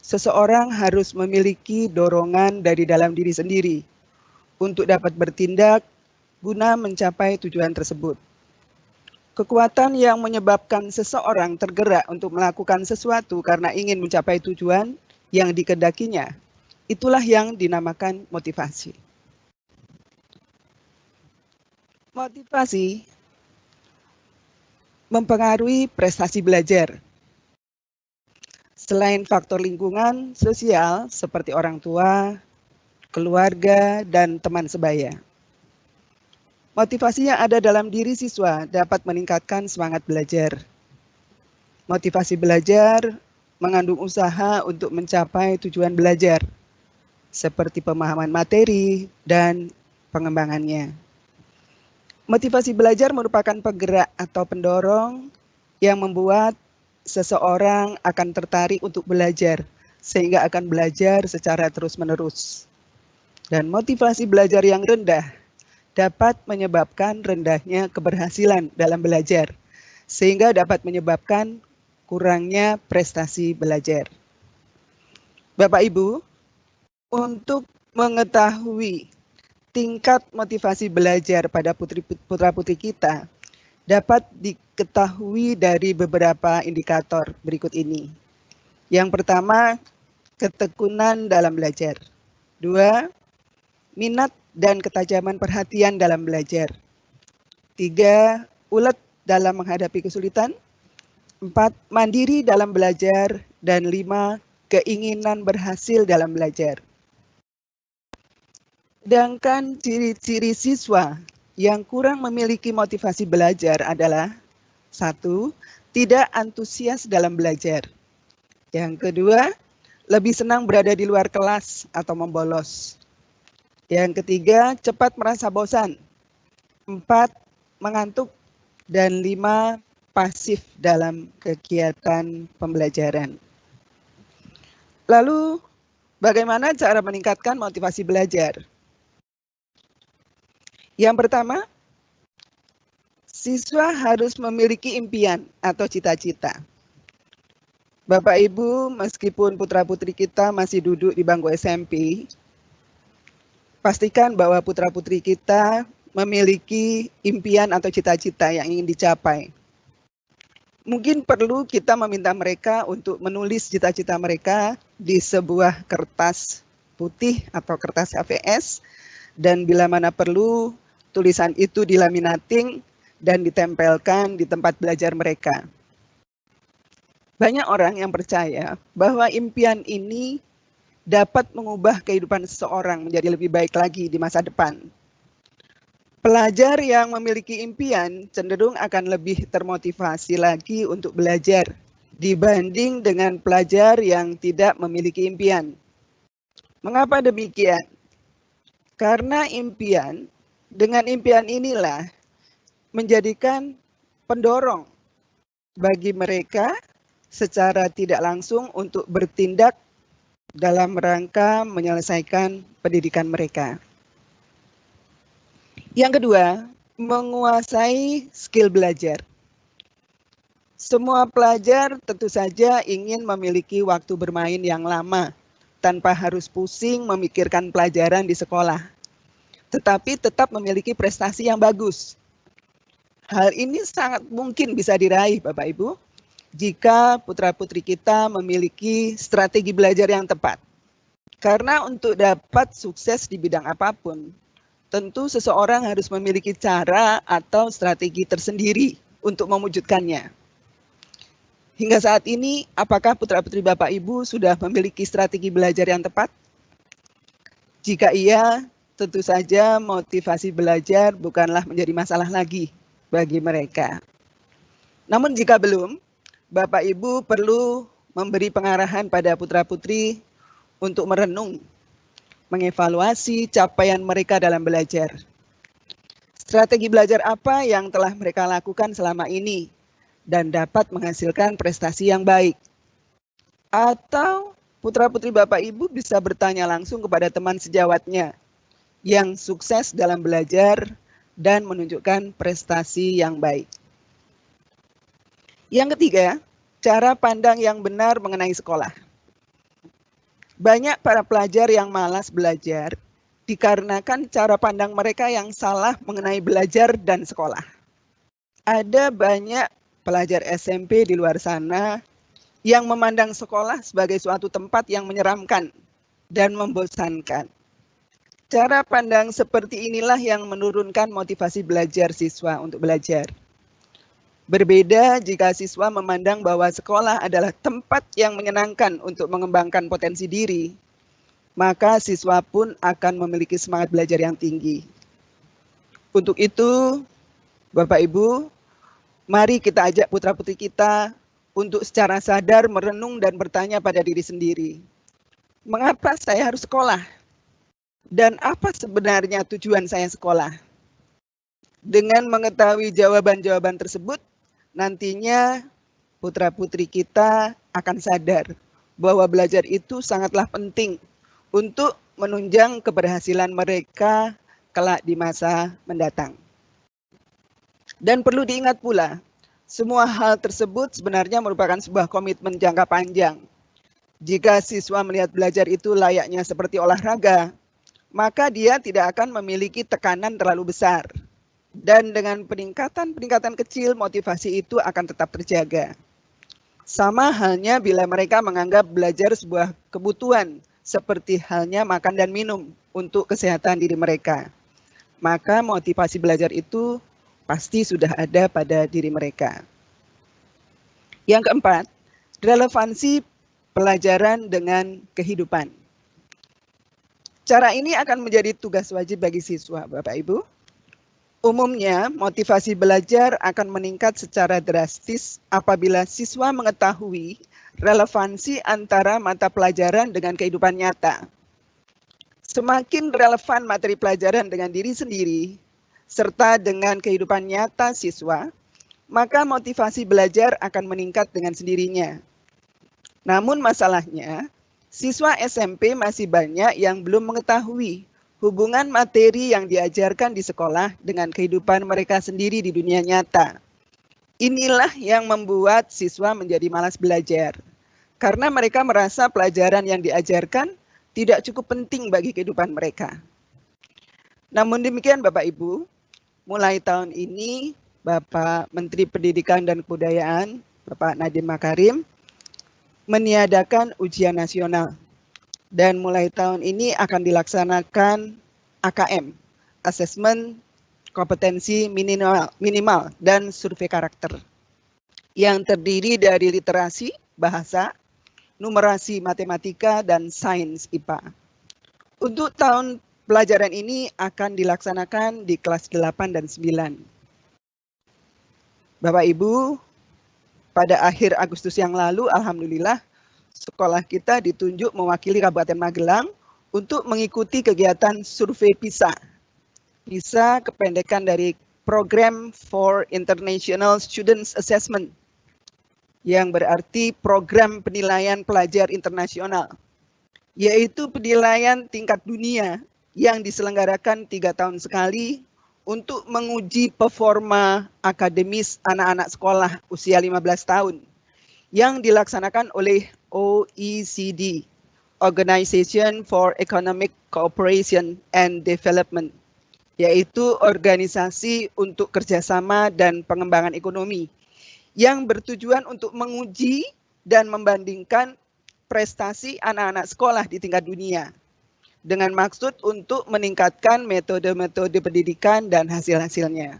seseorang harus memiliki dorongan dari dalam diri sendiri untuk dapat bertindak guna mencapai tujuan tersebut. Kekuatan yang menyebabkan seseorang tergerak untuk melakukan sesuatu karena ingin mencapai tujuan yang dikehendakinya, itulah yang dinamakan motivasi. Motivasi mempengaruhi prestasi belajar. Selain faktor lingkungan sosial seperti orang tua, keluarga, dan teman sebaya. Motivasi yang ada dalam diri siswa dapat meningkatkan semangat belajar. Motivasi belajar mengandung usaha untuk mencapai tujuan belajar, seperti pemahaman materi dan pengembangannya. Motivasi belajar merupakan penggerak atau pendorong yang membuat seseorang akan tertarik untuk belajar, sehingga akan belajar secara terus-menerus. Dan motivasi belajar yang rendah dapat menyebabkan rendahnya keberhasilan dalam belajar, sehingga dapat menyebabkan kurangnya prestasi belajar. Bapak Ibu, untuk mengetahui tingkat motivasi belajar pada putra-putri kita dapat diketahui dari beberapa indikator berikut ini. Yang pertama, ketekunan dalam belajar. 2, minat dan ketajaman perhatian dalam belajar. 3, ulet dalam menghadapi kesulitan. 4, mandiri dalam belajar. Dan 5, keinginan berhasil dalam belajar. Sedangkan ciri-ciri siswa yang kurang memiliki motivasi belajar adalah 1, tidak antusias dalam belajar. Yang kedua, lebih senang berada di luar kelas atau membolos. Yang ketiga, cepat merasa bosan. 4, mengantuk. Dan 5, pasif dalam kegiatan pembelajaran. Lalu, bagaimana cara meningkatkan motivasi belajar? Yang pertama, siswa harus memiliki impian atau cita-cita. Bapak Ibu, meskipun putra-putri kita masih duduk di bangku SMP, pastikan bahwa putra-putri kita memiliki impian atau cita-cita yang ingin dicapai. Mungkin perlu kita meminta mereka untuk menulis cita-cita mereka di sebuah kertas putih atau kertas HVS, dan bila mana perlu, tulisan itu dilaminating dan ditempelkan di tempat belajar mereka. Banyak orang yang percaya bahwa impian ini dapat mengubah kehidupan seseorang menjadi lebih baik lagi di masa depan. Pelajar yang memiliki impian cenderung akan lebih termotivasi lagi untuk belajar dibanding dengan pelajar yang tidak memiliki impian. Mengapa demikian? Karena dengan impian inilah menjadikan pendorong bagi mereka secara tidak langsung untuk bertindak dalam rangka menyelesaikan pendidikan mereka. Yang kedua, menguasai skill belajar. Semua pelajar tentu saja ingin memiliki waktu bermain yang lama tanpa harus pusing memikirkan pelajaran di sekolah. tetapi tetap memiliki prestasi yang bagus. Hal ini sangat mungkin bisa diraih Bapak Ibu jika putra-putri kita memiliki strategi belajar yang tepat. Karena untuk dapat sukses di bidang apapun, tentu seseorang harus memiliki cara atau strategi tersendiri untuk mewujudkannya. Hingga saat ini, apakah putra-putri Bapak Ibu sudah memiliki strategi belajar yang tepat? Jika iya, tentu saja motivasi belajar bukanlah menjadi masalah lagi bagi mereka. Namun jika belum, Bapak Ibu perlu memberi pengarahan pada putra-putri untuk merenung, mengevaluasi capaian mereka dalam belajar. Strategi belajar apa yang telah mereka lakukan selama ini dan dapat menghasilkan prestasi yang baik. Atau putra-putri Bapak Ibu bisa bertanya langsung kepada teman sejawatnya yang sukses dalam belajar dan menunjukkan prestasi yang baik. Yang ketiga, cara pandang yang benar mengenai sekolah. Banyak para pelajar yang malas belajar dikarenakan cara pandang mereka yang salah mengenai belajar dan sekolah. Ada banyak pelajar SMP di luar sana yang memandang sekolah sebagai suatu tempat yang menyeramkan dan membosankan. Cara pandang seperti inilah yang menurunkan motivasi belajar siswa untuk belajar. Berbeda jika siswa memandang bahwa sekolah adalah tempat yang menyenangkan untuk mengembangkan potensi diri, maka siswa pun akan memiliki semangat belajar yang tinggi. Untuk itu, Bapak Ibu, mari kita ajak putra-putri kita untuk secara sadar merenung dan bertanya pada diri sendiri. Mengapa saya harus sekolah? Dan apa sebenarnya tujuan saya sekolah? Dengan mengetahui jawaban-jawaban tersebut, nantinya putra-putri kita akan sadar bahwa belajar itu sangatlah penting untuk menunjang keberhasilan mereka kelak di masa mendatang. Dan perlu diingat pula, semua hal tersebut sebenarnya merupakan sebuah komitmen jangka panjang. Jika siswa melihat belajar itu layaknya seperti olahraga, maka dia tidak akan memiliki tekanan terlalu besar. Dan dengan peningkatan-peningkatan kecil, motivasi itu akan tetap terjaga. Sama halnya bila mereka menganggap belajar sebuah kebutuhan, seperti halnya makan dan minum untuk kesehatan diri mereka. Maka motivasi belajar itu pasti sudah ada pada diri mereka. Yang keempat, relevansi pelajaran dengan kehidupan. Cara ini akan menjadi tugas wajib bagi siswa, Bapak Ibu. Umumnya, motivasi belajar akan meningkat secara drastis apabila siswa mengetahui relevansi antara mata pelajaran dengan kehidupan nyata. Semakin relevan materi pelajaran dengan diri sendiri, serta dengan kehidupan nyata siswa, maka motivasi belajar akan meningkat dengan sendirinya. Namun masalahnya, siswa SMP masih banyak yang belum mengetahui hubungan materi yang diajarkan di sekolah dengan kehidupan mereka sendiri di dunia nyata. Inilah yang membuat siswa menjadi malas belajar, karena mereka merasa pelajaran yang diajarkan tidak cukup penting bagi kehidupan mereka. Namun demikian Bapak Ibu, mulai tahun ini Bapak Menteri Pendidikan dan Kebudayaan, Bapak Nadiem Makarim, meniadakan ujian nasional. Dan mulai tahun ini akan dilaksanakan AKM, Asesmen Kompetensi Minimal dan Survei Karakter, yang terdiri dari literasi, bahasa, numerasi matematika, dan sains IPA. Untuk tahun pelajaran ini akan dilaksanakan di kelas 8 dan 9. Bapak Ibu, pada akhir Agustus yang lalu, alhamdulillah, sekolah kita ditunjuk mewakili Kabupaten Magelang untuk mengikuti kegiatan survei PISA. PISA kependekan dari Program for International Students Assessment, yang berarti program penilaian pelajar internasional, yaitu penilaian tingkat dunia yang diselenggarakan 3 tahun sekali untuk menguji performa akademis anak-anak sekolah usia 15 tahun yang dilaksanakan oleh OECD, Organization for Economic Cooperation and Development, yaitu organisasi untuk kerjasama dan pengembangan ekonomi, yang bertujuan untuk menguji dan membandingkan prestasi anak-anak sekolah di tingkat dunia, dengan maksud untuk meningkatkan metode-metode pendidikan dan hasil-hasilnya.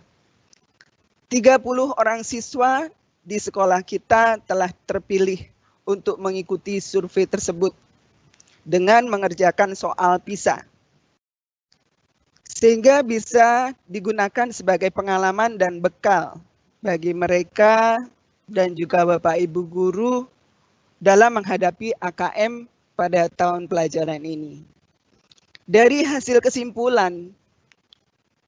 30 orang siswa di sekolah kita telah terpilih untuk mengikuti survei tersebut dengan mengerjakan soal PISA, sehingga bisa digunakan sebagai pengalaman dan bekal bagi mereka dan juga Bapak Ibu guru dalam menghadapi AKM pada tahun pelajaran ini. Dari hasil kesimpulan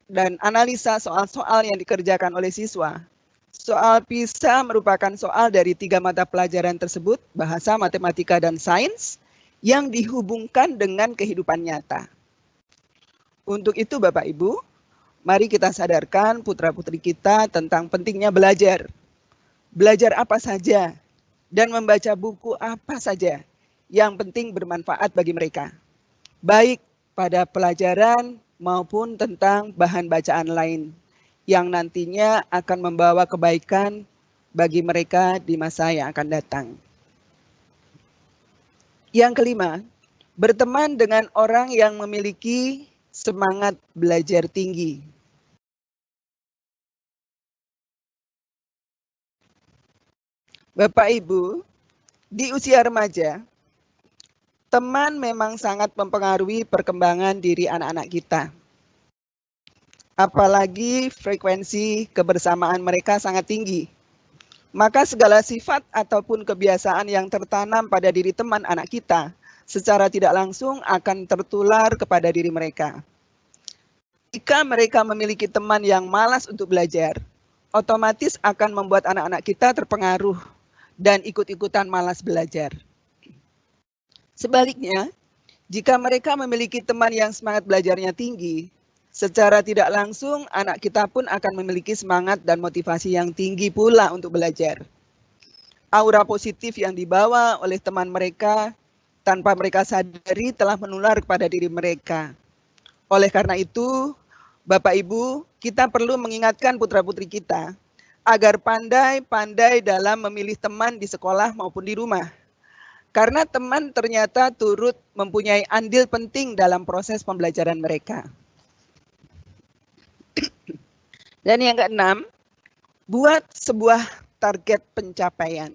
dan analisa soal-soal yang dikerjakan oleh siswa, soal PISA merupakan soal dari 3 mata pelajaran tersebut, bahasa, matematika, dan sains, yang dihubungkan dengan kehidupan nyata. Untuk itu Bapak Ibu, mari kita sadarkan putra-putri kita tentang pentingnya belajar. Belajar apa saja dan membaca buku apa saja yang penting bermanfaat bagi mereka, baik pada pelajaran maupun tentang bahan bacaan lain yang nantinya akan membawa kebaikan bagi mereka di masa yang akan datang. Yang kelima, berteman dengan orang yang memiliki semangat belajar tinggi. Bapak Ibu, di usia remaja, teman memang sangat mempengaruhi perkembangan diri anak-anak kita. Apalagi frekuensi kebersamaan mereka sangat tinggi. Maka segala sifat ataupun kebiasaan yang tertanam pada diri teman anak kita secara tidak langsung akan tertular kepada diri mereka. Jika mereka memiliki teman yang malas untuk belajar, otomatis akan membuat anak-anak kita terpengaruh dan ikut-ikutan malas belajar. Sebaliknya, jika mereka memiliki teman yang semangat belajarnya tinggi, secara tidak langsung anak kita pun akan memiliki semangat dan motivasi yang tinggi pula untuk belajar. Aura positif yang dibawa oleh teman mereka tanpa mereka sadari telah menular kepada diri mereka. Oleh karena itu, Bapak Ibu, kita perlu mengingatkan putra-putri kita agar pandai-pandai dalam memilih teman di sekolah maupun di rumah. Karena teman ternyata turut mempunyai andil penting dalam proses pembelajaran mereka. Dan yang keenam, buat sebuah target pencapaian.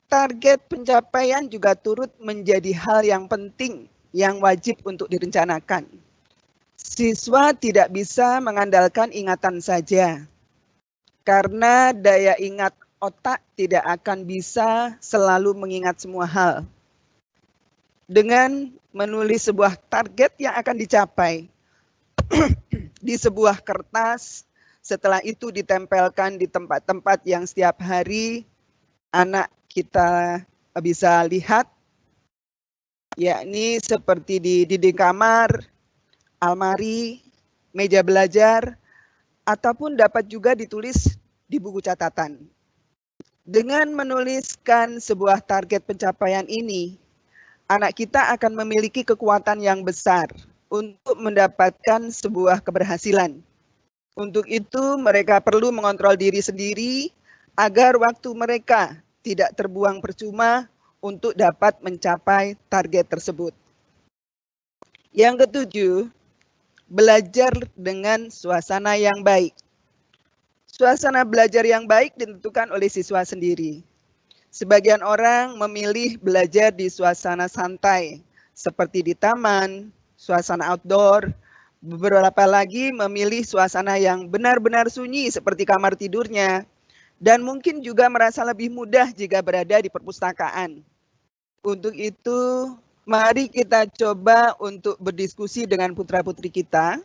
Target pencapaian juga turut menjadi hal yang penting yang wajib untuk direncanakan. Siswa tidak bisa mengandalkan ingatan saja, karena daya ingat otak tidak akan bisa selalu mengingat semua hal. Dengan menulis sebuah target yang akan dicapai di sebuah kertas, setelah itu ditempelkan di tempat-tempat yang setiap hari anak kita bisa lihat, yakni seperti di dinding kamar, almari, meja belajar, ataupun dapat juga ditulis di buku catatan. Dengan menuliskan sebuah target pencapaian ini, anak kita akan memiliki kekuatan yang besar untuk mendapatkan sebuah keberhasilan. Untuk itu, mereka perlu mengontrol diri sendiri agar waktu mereka tidak terbuang percuma untuk dapat mencapai target tersebut. Yang ketujuh, belajar dengan suasana yang baik. Suasana belajar yang baik ditentukan oleh siswa sendiri. Sebagian orang memilih belajar di suasana santai, seperti di taman, suasana outdoor. Beberapa lagi memilih suasana yang benar-benar sunyi, seperti kamar tidurnya. Dan mungkin juga merasa lebih mudah jika berada di perpustakaan. Untuk itu, mari kita coba untuk berdiskusi dengan putra-putri kita,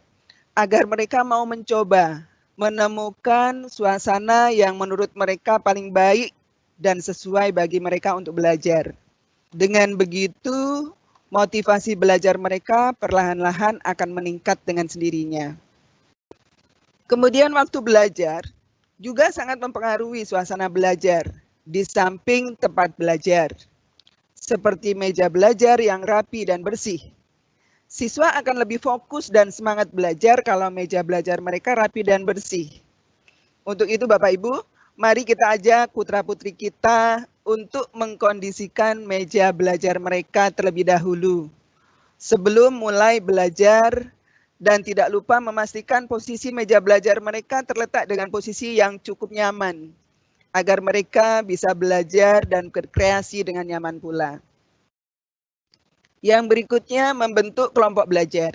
agar mereka mau mencoba menemukan suasana yang menurut mereka paling baik dan sesuai bagi mereka untuk belajar. Dengan begitu, motivasi belajar mereka perlahan-lahan akan meningkat dengan sendirinya. Kemudian waktu belajar juga sangat mempengaruhi suasana belajar di samping tempat belajar. Seperti meja belajar yang rapi dan bersih. Siswa akan lebih fokus dan semangat belajar kalau meja belajar mereka rapi dan bersih. Untuk itu Bapak Ibu, mari kita ajak putra-putri kita untuk mengkondisikan meja belajar mereka terlebih dahulu. Sebelum mulai belajar, dan tidak lupa memastikan posisi meja belajar mereka terletak dengan posisi yang cukup nyaman, agar mereka bisa belajar dan berkreasi dengan nyaman pula. Yang berikutnya, membentuk kelompok belajar.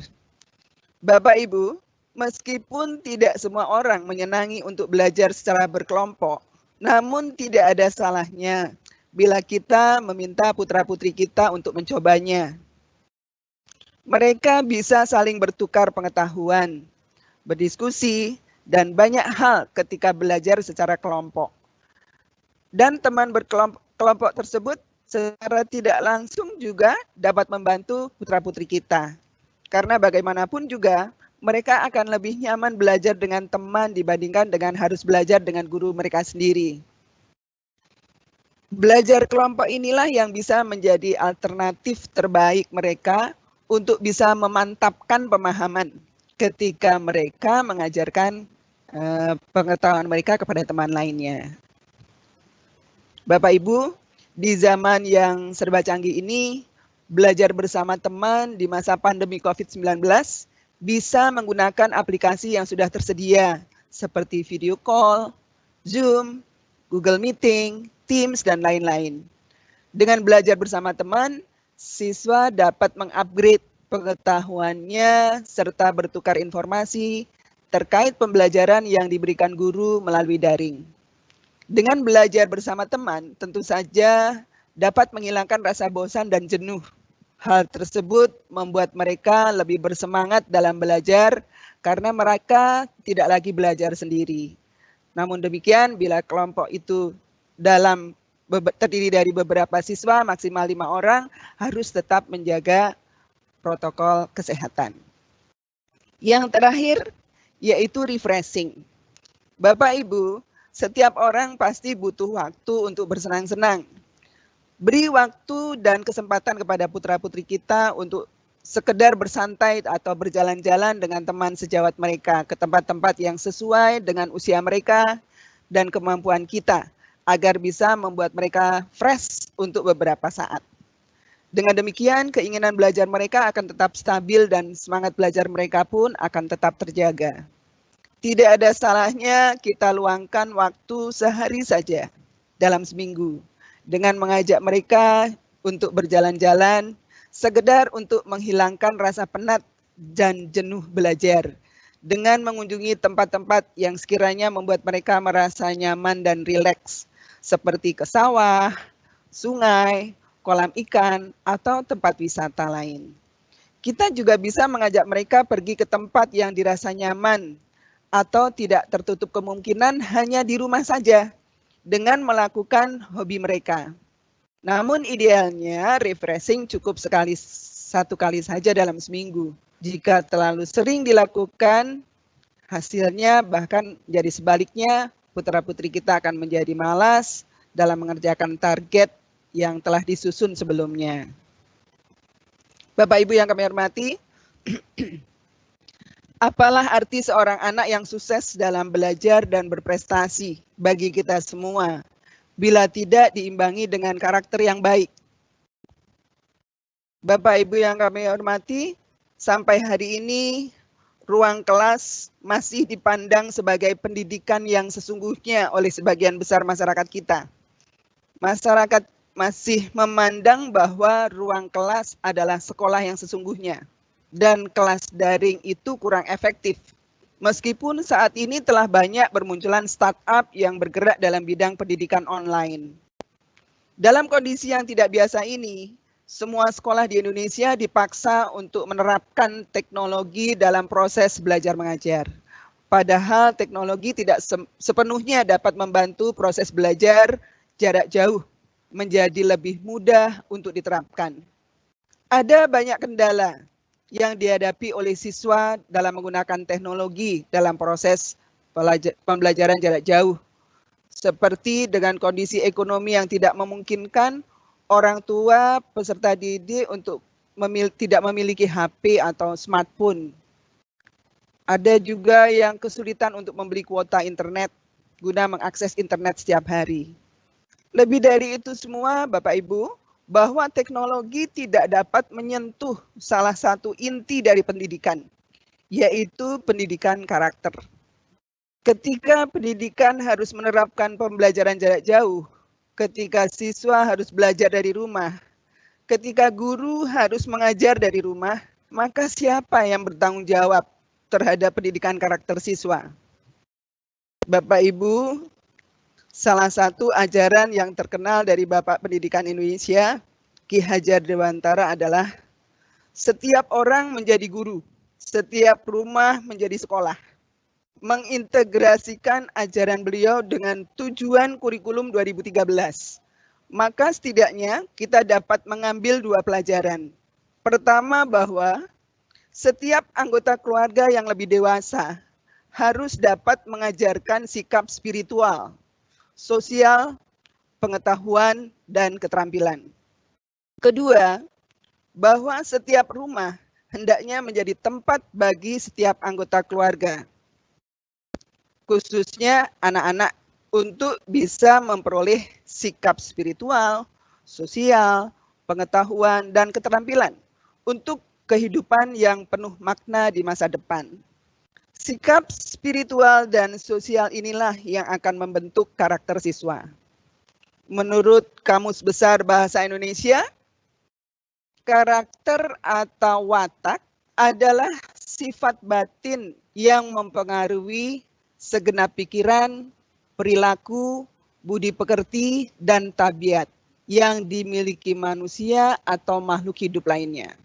Bapak Ibu, meskipun tidak semua orang menyenangi untuk belajar secara berkelompok, namun tidak ada salahnya bila kita meminta putra-putri kita untuk mencobanya. Mereka bisa saling bertukar pengetahuan, berdiskusi, dan banyak hal ketika belajar secara kelompok. Dan teman berkelompok tersebut secara tidak langsung juga dapat membantu putra-putri kita. Karena bagaimanapun juga, mereka akan lebih nyaman belajar dengan teman dibandingkan dengan harus belajar dengan guru mereka sendiri. Belajar kelompok inilah yang bisa menjadi alternatif terbaik mereka untuk bisa memantapkan pemahaman ketika mereka mengajarkan pengetahuan mereka kepada teman lainnya. Bapak Ibu, di zaman yang serba canggih ini, belajar bersama teman di masa pandemi COVID-19 bisa menggunakan aplikasi yang sudah tersedia seperti video call, Zoom, Google Meeting, Teams, dan lain-lain. Dengan belajar bersama teman, siswa dapat mengupgrade pengetahuannya serta bertukar informasi terkait pembelajaran yang diberikan guru melalui daring. Dengan belajar bersama teman, tentu saja dapat menghilangkan rasa bosan dan jenuh. Hal tersebut membuat mereka lebih bersemangat dalam belajar karena mereka tidak lagi belajar sendiri. Namun demikian, bila kelompok itu terdiri dari beberapa siswa, maksimal 5 orang, harus tetap menjaga protokol kesehatan. Yang terakhir, yaitu refreshing. Bapak Ibu, setiap orang pasti butuh waktu untuk bersenang-senang. Beri waktu dan kesempatan kepada putra-putri kita untuk sekedar bersantai atau berjalan-jalan dengan teman sejawat mereka ke tempat-tempat yang sesuai dengan usia mereka dan kemampuan kita, agar bisa membuat mereka fresh untuk beberapa saat. Dengan demikian, keinginan belajar mereka akan tetap stabil dan semangat belajar mereka pun akan tetap terjaga. Tidak ada salahnya kita luangkan waktu sehari saja dalam seminggu dengan mengajak mereka untuk berjalan-jalan, sekedar untuk menghilangkan rasa penat dan jenuh belajar, dengan mengunjungi tempat-tempat yang sekiranya membuat mereka merasa nyaman dan rileks, seperti ke sawah, sungai, kolam ikan, atau tempat wisata lain. Kita juga bisa mengajak mereka pergi ke tempat yang dirasa nyaman atau tidak tertutup kemungkinan hanya di rumah saja dengan melakukan hobi mereka. Namun idealnya refreshing cukup satu kali saja dalam seminggu. Jika terlalu sering dilakukan, hasilnya bahkan jadi sebaliknya, putra-putri kita akan menjadi malas dalam mengerjakan target yang telah disusun sebelumnya. Bapak Ibu yang kami hormati, apalah arti seorang anak yang sukses dalam belajar dan berprestasi bagi kita semua bila tidak diimbangi dengan karakter yang baik? Bapak Ibu yang kami hormati, sampai hari ini ruang kelas masih dipandang sebagai pendidikan yang sesungguhnya oleh sebagian besar masyarakat kita. Masyarakat masih memandang bahwa ruang kelas adalah sekolah yang sesungguhnya dan kelas daring itu kurang efektif. Meskipun saat ini telah banyak bermunculan startup yang bergerak dalam bidang pendidikan online. Dalam kondisi yang tidak biasa ini, semua sekolah di Indonesia dipaksa untuk menerapkan teknologi dalam proses belajar mengajar. Padahal teknologi tidak sepenuhnya dapat membantu proses belajar jarak jauh menjadi lebih mudah untuk diterapkan. Ada banyak kendala yang dihadapi oleh siswa dalam menggunakan teknologi dalam proses pembelajaran jarak jauh. Seperti dengan kondisi ekonomi yang tidak memungkinkan orang tua peserta didik untuk tidak memiliki HP atau smartphone. Ada juga yang kesulitan untuk membeli kuota internet guna mengakses internet setiap hari. Lebih dari itu semua, Bapak Ibu, bahwa teknologi tidak dapat menyentuh salah satu inti dari pendidikan, yaitu pendidikan karakter. Ketika pendidikan harus menerapkan pembelajaran jarak jauh, ketika siswa harus belajar dari rumah, ketika guru harus mengajar dari rumah, maka siapa yang bertanggung jawab terhadap pendidikan karakter siswa? Bapak Ibu, salah satu ajaran yang terkenal dari Bapak Pendidikan Indonesia, Ki Hajar Dewantara, adalah setiap orang menjadi guru, setiap rumah menjadi sekolah. Mengintegrasikan ajaran beliau dengan tujuan kurikulum 2013. Maka setidaknya kita dapat mengambil dua pelajaran. Pertama, bahwa setiap anggota keluarga yang lebih dewasa harus dapat mengajarkan sikap spiritual, sosial, pengetahuan, dan keterampilan. Kedua, bahwa setiap rumah hendaknya menjadi tempat bagi setiap anggota keluarga, khususnya anak-anak, untuk bisa memperoleh sikap spiritual, sosial, pengetahuan, dan keterampilan untuk kehidupan yang penuh makna di masa depan. Sikap spiritual dan sosial inilah yang akan membentuk karakter siswa. Menurut Kamus Besar Bahasa Indonesia, karakter atau watak adalah sifat batin yang mempengaruhi segenap pikiran, perilaku, budi pekerti, dan tabiat yang dimiliki manusia atau makhluk hidup lainnya.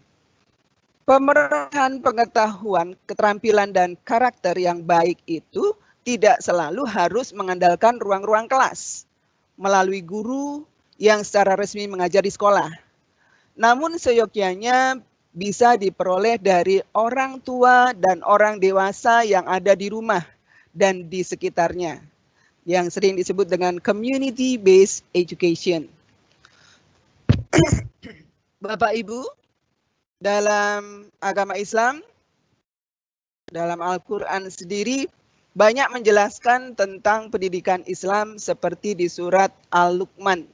Pemerahan pengetahuan, keterampilan, dan karakter yang baik itu tidak selalu harus mengandalkan ruang-ruang kelas melalui guru yang secara resmi mengajar di sekolah. Namun seyogyanya bisa diperoleh dari orang tua dan orang dewasa yang ada di rumah dan di sekitarnya, yang sering disebut dengan community-based education. Bapak Ibu, dalam agama Islam, dalam Al-Quran sendiri, banyak menjelaskan tentang pendidikan Islam seperti di surat Al-Luqman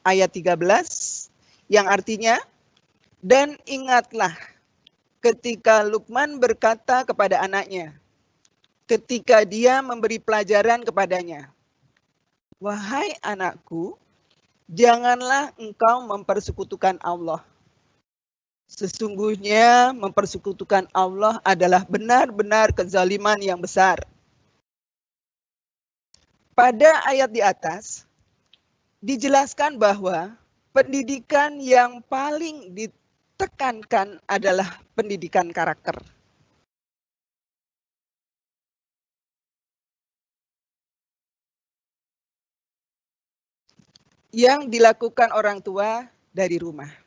ayat 13, yang artinya, dan ingatlah ketika Luqman berkata kepada anaknya, ketika dia memberi pelajaran kepadanya, wahai anakku, janganlah engkau mempersekutukan Allah. Sesungguhnya mempersekutukan Allah adalah benar-benar kezaliman yang besar. Pada ayat di atas, dijelaskan bahwa pendidikan yang paling ditekankan adalah pendidikan karakter. Yang dilakukan orang tua dari rumah.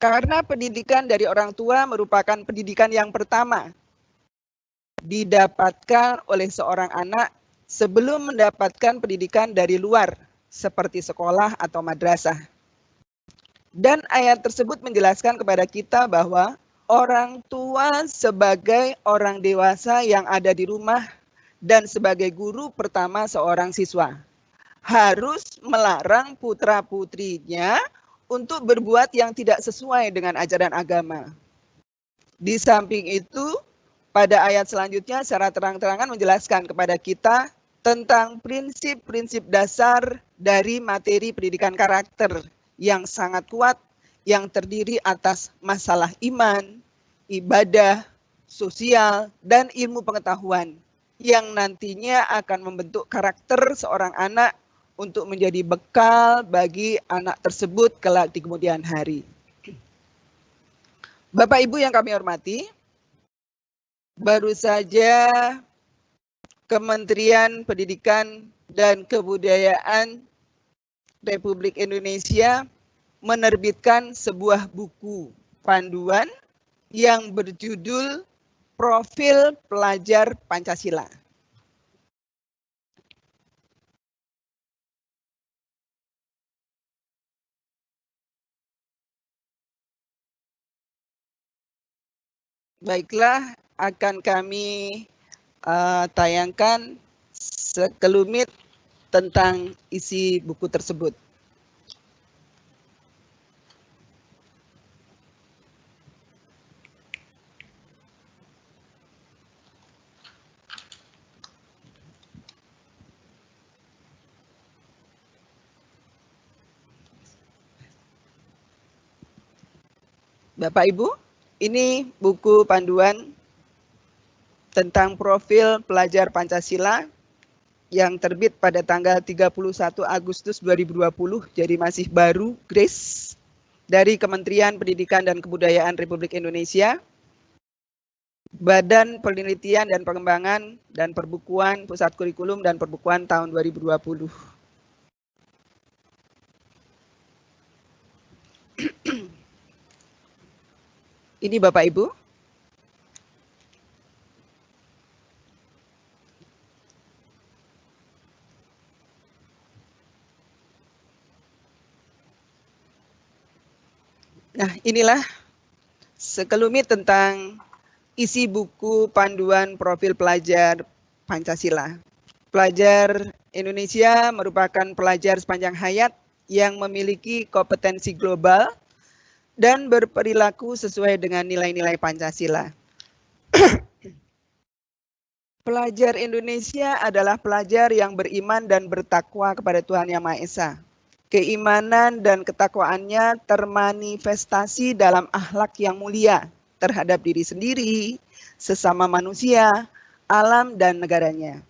Karena pendidikan dari orang tua merupakan pendidikan yang pertama didapatkan oleh seorang anak sebelum mendapatkan pendidikan dari luar, seperti sekolah atau madrasah. Dan ayat tersebut menjelaskan kepada kita bahwa orang tua sebagai orang dewasa yang ada di rumah dan sebagai guru pertama seorang siswa harus melarang putra-putrinya untuk berbuat yang tidak sesuai dengan ajaran agama. Di samping itu, pada ayat selanjutnya secara terang-terangan menjelaskan kepada kita tentang prinsip-prinsip dasar dari materi pendidikan karakter yang sangat kuat, yang terdiri atas masalah iman, ibadah, sosial, dan ilmu pengetahuan, yang nantinya akan membentuk karakter seorang anak untuk menjadi bekal bagi anak tersebut kelak di kemudian hari. Bapak Ibu yang kami hormati, baru saja Kementerian Pendidikan dan Kebudayaan Republik Indonesia menerbitkan sebuah buku panduan yang berjudul Profil Pelajar Pancasila. Baiklah, akan kami tayangkan sekelumit tentang isi buku tersebut. Bapak Ibu, ini buku panduan tentang profil pelajar Pancasila yang terbit pada tanggal 31 Agustus 2020, jadi masih baru, Grace, dari Kementerian Pendidikan dan Kebudayaan Republik Indonesia, Badan Penelitian dan Pengembangan dan Perbukuan Pusat Kurikulum dan Perbukuan tahun 2020. Ini Bapak Ibu. Nah, inilah sekelumit tentang isi buku panduan profil pelajar Pancasila. Pelajar Indonesia merupakan pelajar sepanjang hayat yang memiliki kompetensi global dan berperilaku sesuai dengan nilai-nilai Pancasila. Pelajar Indonesia adalah pelajar yang beriman dan bertakwa kepada Tuhan Yang Maha Esa. Keimanan dan ketakwaannya termanifestasi dalam akhlak yang mulia terhadap diri sendiri, sesama manusia, alam, dan negaranya.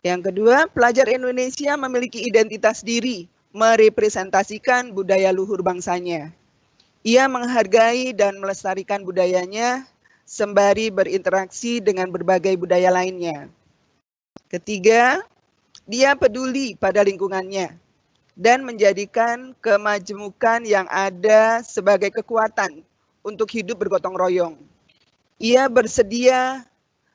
Yang kedua, pelajar Indonesia memiliki identitas diri, merepresentasikan budaya luhur bangsanya. Ia menghargai dan melestarikan budayanya, sembari berinteraksi dengan berbagai budaya lainnya. Ketiga, dia peduli pada lingkungannya dan menjadikan kemajemukan yang ada sebagai kekuatan untuk hidup bergotong royong. Ia bersedia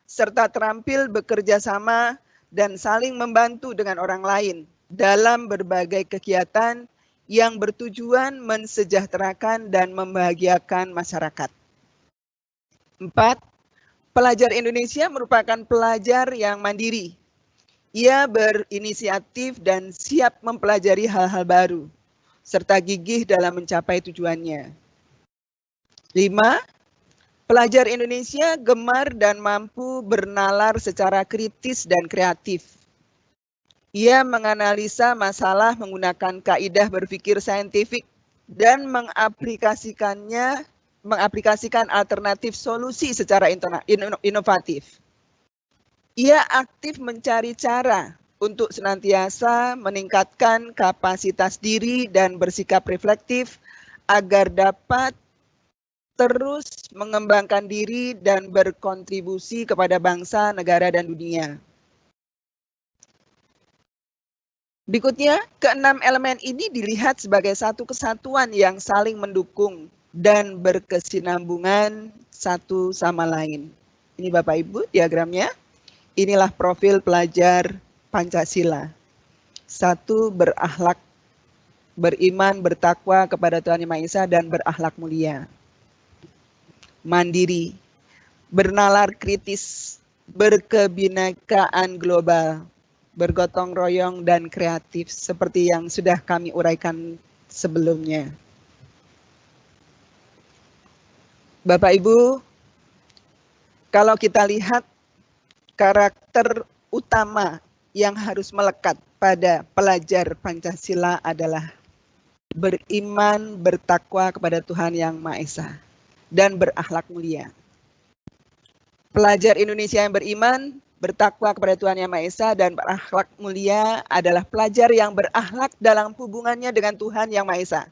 serta terampil bekerja sama dan saling membantu dengan orang lain dalam berbagai kegiatan yang bertujuan mensejahterakan dan membahagiakan masyarakat. 4. Pelajar Indonesia merupakan pelajar yang mandiri. Ia berinisiatif dan siap mempelajari hal-hal baru, serta gigih dalam mencapai tujuannya. 5. Pelajar Indonesia gemar dan mampu bernalar secara kritis dan kreatif. Ia menganalisa masalah menggunakan kaidah berpikir saintifik dan mengaplikasikan alternatif solusi secara inovatif. Ia aktif mencari cara untuk senantiasa meningkatkan kapasitas diri dan bersikap reflektif agar dapat terus mengembangkan diri dan berkontribusi kepada bangsa, negara, dan dunia. Berikutnya, keenam elemen ini dilihat sebagai satu kesatuan yang saling mendukung dan berkesinambungan satu sama lain. Ini Bapak Ibu diagramnya. Inilah profil pelajar Pancasila. 1. Berakhlak, beriman, bertakwa kepada Tuhan Yang Maha Esa dan berakhlak mulia. Mandiri, bernalar kritis, berkebinekaan global, bergotong royong dan kreatif seperti yang sudah kami uraikan sebelumnya. Bapak Ibu, kalau kita lihat karakter utama yang harus melekat pada pelajar Pancasila adalah beriman, bertakwa kepada Tuhan Yang Maha Esa, dan berakhlak mulia. Pelajar Indonesia yang beriman, bertakwa kepada Tuhan Yang Maha Esa, dan berakhlak mulia adalah pelajar yang berakhlak dalam hubungannya dengan Tuhan Yang Maha Esa.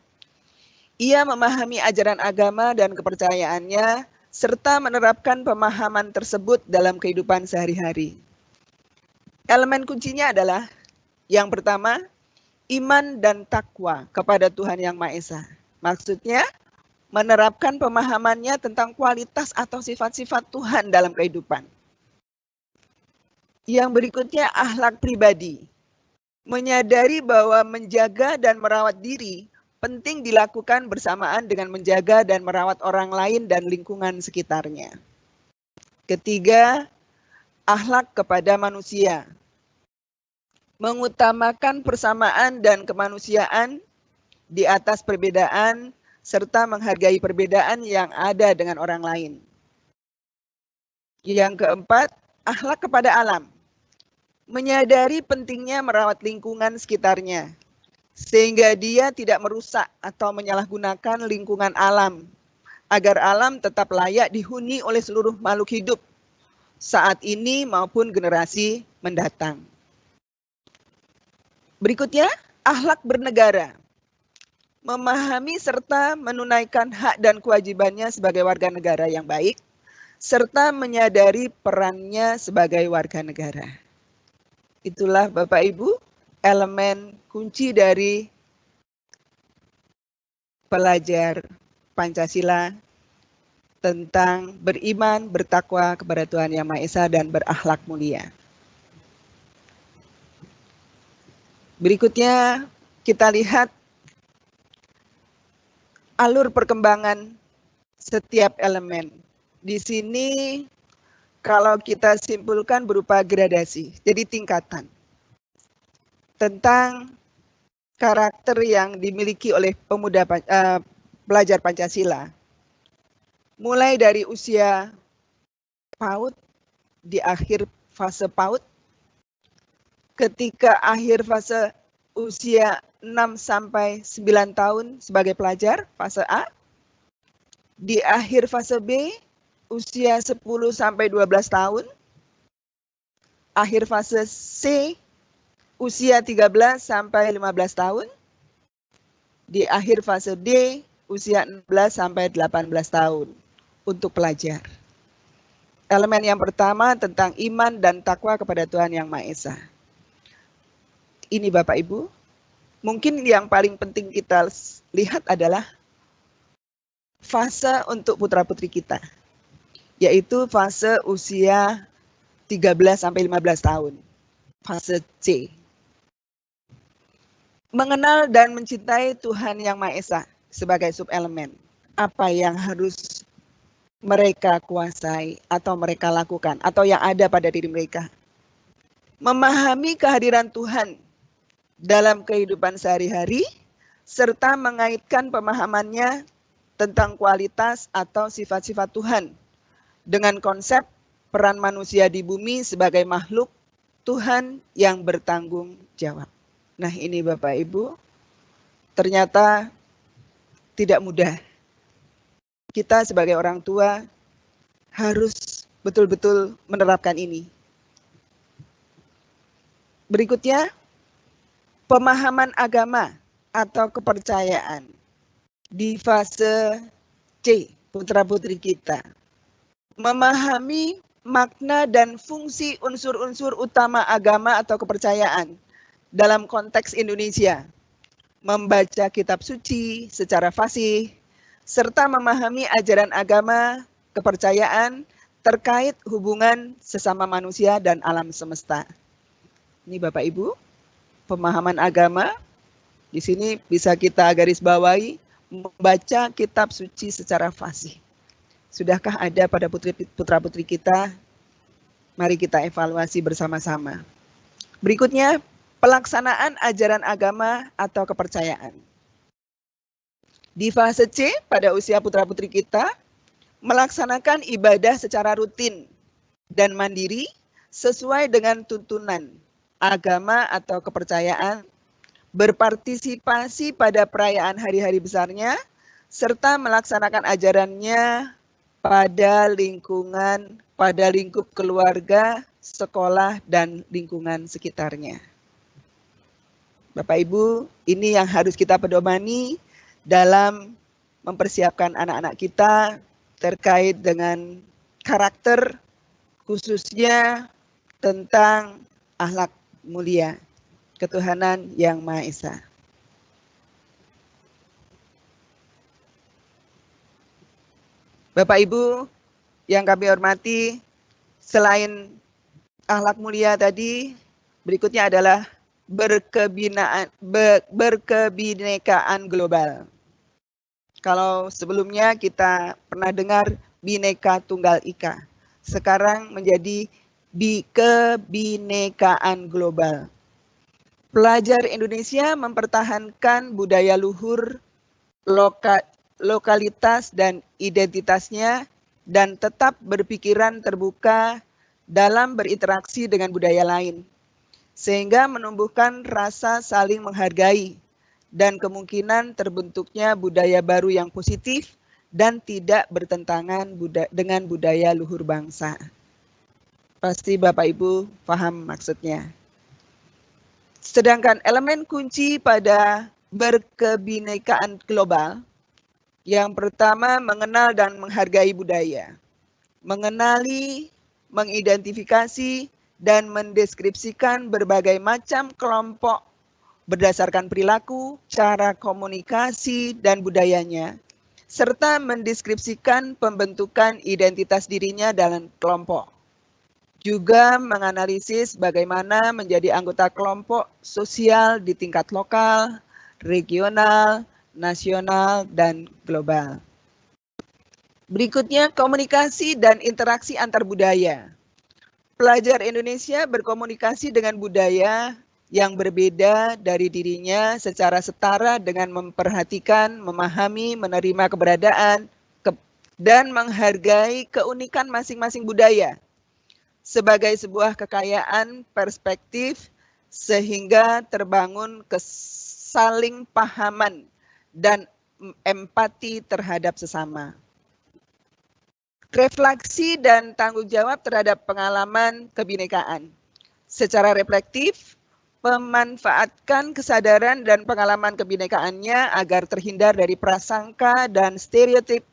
Ia memahami ajaran agama dan kepercayaannya, serta menerapkan pemahaman tersebut dalam kehidupan sehari-hari. Elemen kuncinya adalah yang pertama, iman dan takwa kepada Tuhan Yang Maha Esa. Maksudnya, menerapkan pemahamannya tentang kualitas atau sifat-sifat Tuhan dalam kehidupan. Yang berikutnya, akhlak pribadi. Menyadari bahwa menjaga dan merawat diri penting dilakukan bersamaan dengan menjaga dan merawat orang lain dan lingkungan sekitarnya. Ketiga, akhlak kepada manusia. Mengutamakan persamaan dan kemanusiaan di atas perbedaan, serta menghargai perbedaan yang ada dengan orang lain. Yang keempat, akhlak kepada alam. Menyadari pentingnya merawat lingkungan sekitarnya, sehingga dia tidak merusak atau menyalahgunakan lingkungan alam, agar alam tetap layak dihuni oleh seluruh makhluk hidup saat ini maupun generasi mendatang. Berikutnya, akhlak bernegara. Memahami serta menunaikan hak dan kewajibannya sebagai warga negara yang baik, serta menyadari perannya sebagai warga negara. Itulah Bapak Ibu, elemen kunci dari pelajar Pancasila tentang beriman, bertakwa kepada Tuhan Yang Maha Esa, dan berakhlak mulia. Berikutnya kita lihat alur perkembangan setiap elemen. Di sini kalau kita simpulkan berupa gradasi, jadi tingkatan. Tentang karakter yang dimiliki oleh pemuda pelajar Pancasila. Mulai dari usia PAUD, di akhir fase PAUD, ketika akhir fase usia 6 sampai 9 tahun sebagai pelajar, fase A. Di akhir fase B, usia 10 sampai 12 tahun. Akhir fase C, usia 13 sampai 15 tahun. Di akhir fase D, usia 16 sampai 18 tahun untuk pelajar. Elemen yang pertama tentang iman dan takwa kepada Tuhan Yang Maha Esa. Ini Bapak Ibu, mungkin yang paling penting kita lihat adalah fase untuk putra-putri kita, yaitu fase usia 13 sampai 15 tahun, fase C. Mengenal dan mencintai Tuhan Yang Maha Esa sebagai subelemen. Apa yang harus mereka kuasai atau mereka lakukan atau yang ada pada diri mereka. Memahami kehadiran Tuhan dalam kehidupan sehari-hari, serta mengaitkan pemahamannya tentang kualitas atau sifat-sifat Tuhan dengan konsep peran manusia di bumi sebagai makhluk Tuhan yang bertanggung jawab. Nah ini Bapak Ibu, ternyata tidak mudah. Kita sebagai orang tua harus betul-betul menerapkan ini. Berikutnya, pemahaman agama atau kepercayaan di fase C, putra-putri kita. Memahami makna dan fungsi unsur-unsur utama agama atau kepercayaan dalam konteks Indonesia. Membaca kitab suci secara fasih, serta memahami ajaran agama, kepercayaan terkait hubungan sesama manusia dan alam semesta. Ini Bapak Ibu, pemahaman agama, di sini bisa kita garis bawahi, membaca kitab suci secara fasih. Sudahkah ada pada putra-putri kita? Mari kita evaluasi bersama-sama. Berikutnya, pelaksanaan ajaran agama atau kepercayaan. Di fase C, pada usia putra-putri kita, melaksanakan ibadah secara rutin dan mandiri sesuai dengan tuntunan agama atau kepercayaan, berpartisipasi pada perayaan hari-hari besarnya, serta melaksanakan ajarannya pada lingkup keluarga, sekolah, dan lingkungan sekitarnya. Bapak Ibu, ini yang harus kita pedomani dalam mempersiapkan anak-anak kita terkait dengan karakter, khususnya tentang akhlak mulia, ketuhanan Yang Maha Esa. Bapak Ibu yang kami hormati, selain akhlak mulia tadi, berikutnya adalah berkebinekaan global. Kalau sebelumnya kita pernah dengar Bhinneka Tunggal Ika, sekarang menjadi kebinekaan global. Pelajar Indonesia mempertahankan budaya luhur, lokalitas dan identitasnya, dan tetap berpikiran terbuka dalam berinteraksi dengan budaya lain, sehingga menumbuhkan rasa saling menghargai dan kemungkinan terbentuknya budaya baru yang positif dan tidak bertentangan dengan budaya luhur bangsa. Pasti Bapak Ibu paham maksudnya. Sedangkan elemen kunci pada berkebinekaan global, yang pertama mengenal dan menghargai budaya, mengenali, mengidentifikasi, dan mendeskripsikan berbagai macam kelompok berdasarkan perilaku, cara komunikasi, dan budayanya, serta mendeskripsikan pembentukan identitas dirinya dalam kelompok. Juga menganalisis bagaimana menjadi anggota kelompok sosial di tingkat lokal, regional, nasional, dan global. Berikutnya, komunikasi dan interaksi antar budaya. Pelajar Indonesia berkomunikasi dengan budaya yang berbeda dari dirinya secara setara dengan memperhatikan, memahami, menerima keberadaan, dan menghargai keunikan masing-masing budaya sebagai sebuah kekayaan perspektif sehingga terbangun kesaling pahaman dan empati terhadap sesama. Refleksi dan tanggung jawab terhadap pengalaman kebinekaan. Secara reflektif, memanfaatkan kesadaran dan pengalaman kebinekaannya agar terhindar dari prasangka dan stereotip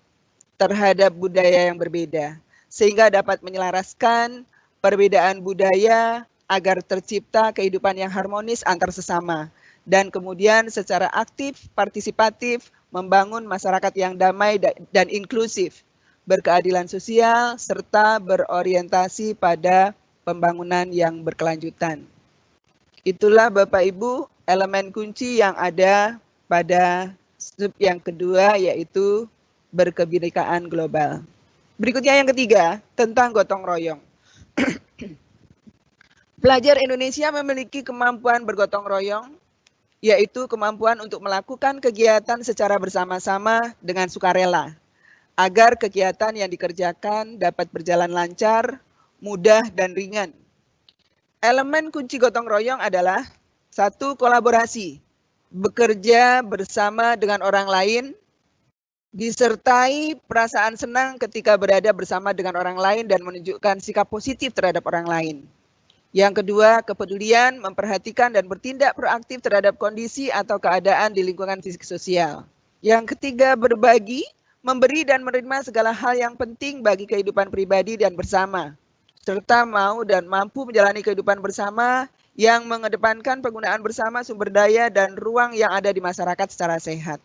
terhadap budaya yang berbeda, sehingga dapat menyelaraskan perbedaan budaya agar tercipta kehidupan yang harmonis antar sesama, dan kemudian secara aktif, partisipatif, membangun masyarakat yang damai dan inklusif, berkeadilan sosial, serta berorientasi pada pembangunan yang berkelanjutan. Itulah Bapak Ibu elemen kunci yang ada pada sub yang kedua, yaitu berkebinekaan global. Berikutnya yang ketiga, tentang gotong royong. Pelajar Indonesia memiliki kemampuan bergotong royong, yaitu kemampuan untuk melakukan kegiatan secara bersama-sama dengan sukarela, agar kegiatan yang dikerjakan dapat berjalan lancar, mudah, dan ringan. Elemen kunci gotong royong adalah 1. Kolaborasi, bekerja bersama dengan orang lain, disertai perasaan senang ketika berada bersama dengan orang lain dan menunjukkan sikap positif terhadap orang lain. Yang kedua, kepedulian, memperhatikan dan bertindak proaktif terhadap kondisi atau keadaan di lingkungan fisik sosial. Yang ketiga, berbagi, memberi dan menerima segala hal yang penting bagi kehidupan pribadi dan bersama, serta mau dan mampu menjalani kehidupan bersama yang mengedepankan penggunaan bersama sumber daya dan ruang yang ada di masyarakat secara sehat.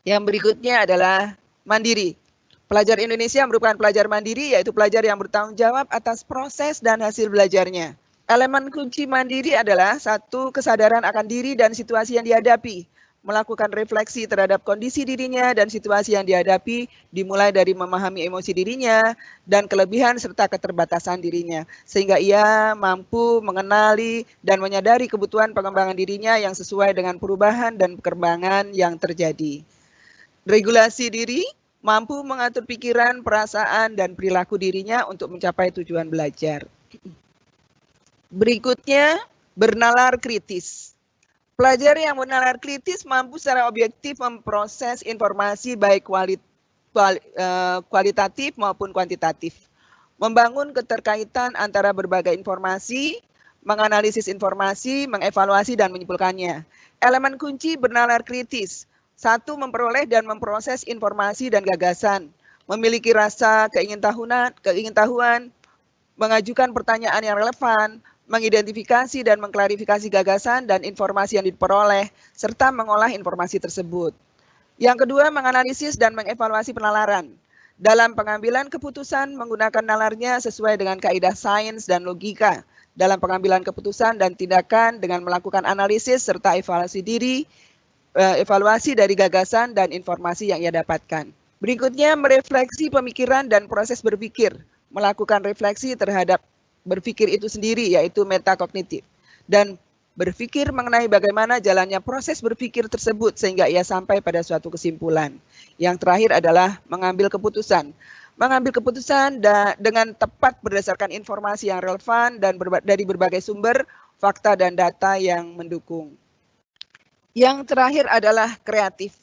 Yang berikutnya adalah mandiri. Pelajar Indonesia merupakan pelajar mandiri, yaitu pelajar yang bertanggung jawab atas proses dan hasil belajarnya. Elemen kunci mandiri adalah 1. Kesadaran akan diri dan situasi yang dihadapi, melakukan refleksi terhadap kondisi dirinya dan situasi yang dihadapi, dimulai dari memahami emosi dirinya dan kelebihan serta keterbatasan dirinya, sehingga ia mampu mengenali dan menyadari kebutuhan pengembangan dirinya yang sesuai dengan perubahan dan perkembangan yang terjadi. Regulasi diri, mampu mengatur pikiran, perasaan, dan perilaku dirinya untuk mencapai tujuan belajar. Berikutnya, bernalar kritis. Pelajar yang bernalar kritis mampu secara objektif memproses informasi baik kualitatif maupun kuantitatif, membangun keterkaitan antara berbagai informasi, menganalisis informasi, mengevaluasi dan menyimpulkannya. Elemen kunci bernalar kritis: 1. Memperoleh dan memproses informasi dan gagasan, memiliki rasa keingintahuan, mengajukan pertanyaan yang relevan, mengidentifikasi dan mengklarifikasi gagasan dan informasi yang diperoleh, serta mengolah informasi tersebut. Yang kedua, menganalisis dan mengevaluasi penalaran. Dalam pengambilan keputusan, menggunakan nalarnya sesuai dengan kaidah sains dan logika, dalam pengambilan keputusan dan tindakan dengan melakukan analisis serta evaluasi diri, evaluasi dari gagasan dan informasi yang ia dapatkan. Berikutnya, merefleksi pemikiran dan proses berpikir, melakukan refleksi terhadap berpikir itu sendiri, yaitu metakognitif, dan berpikir mengenai bagaimana jalannya proses berpikir tersebut sehingga ia sampai pada suatu kesimpulan. Yang terakhir adalah mengambil keputusan. Mengambil keputusan dengan tepat berdasarkan informasi yang relevan dan dari berbagai sumber, fakta dan data yang mendukung. Yang terakhir adalah kreatif.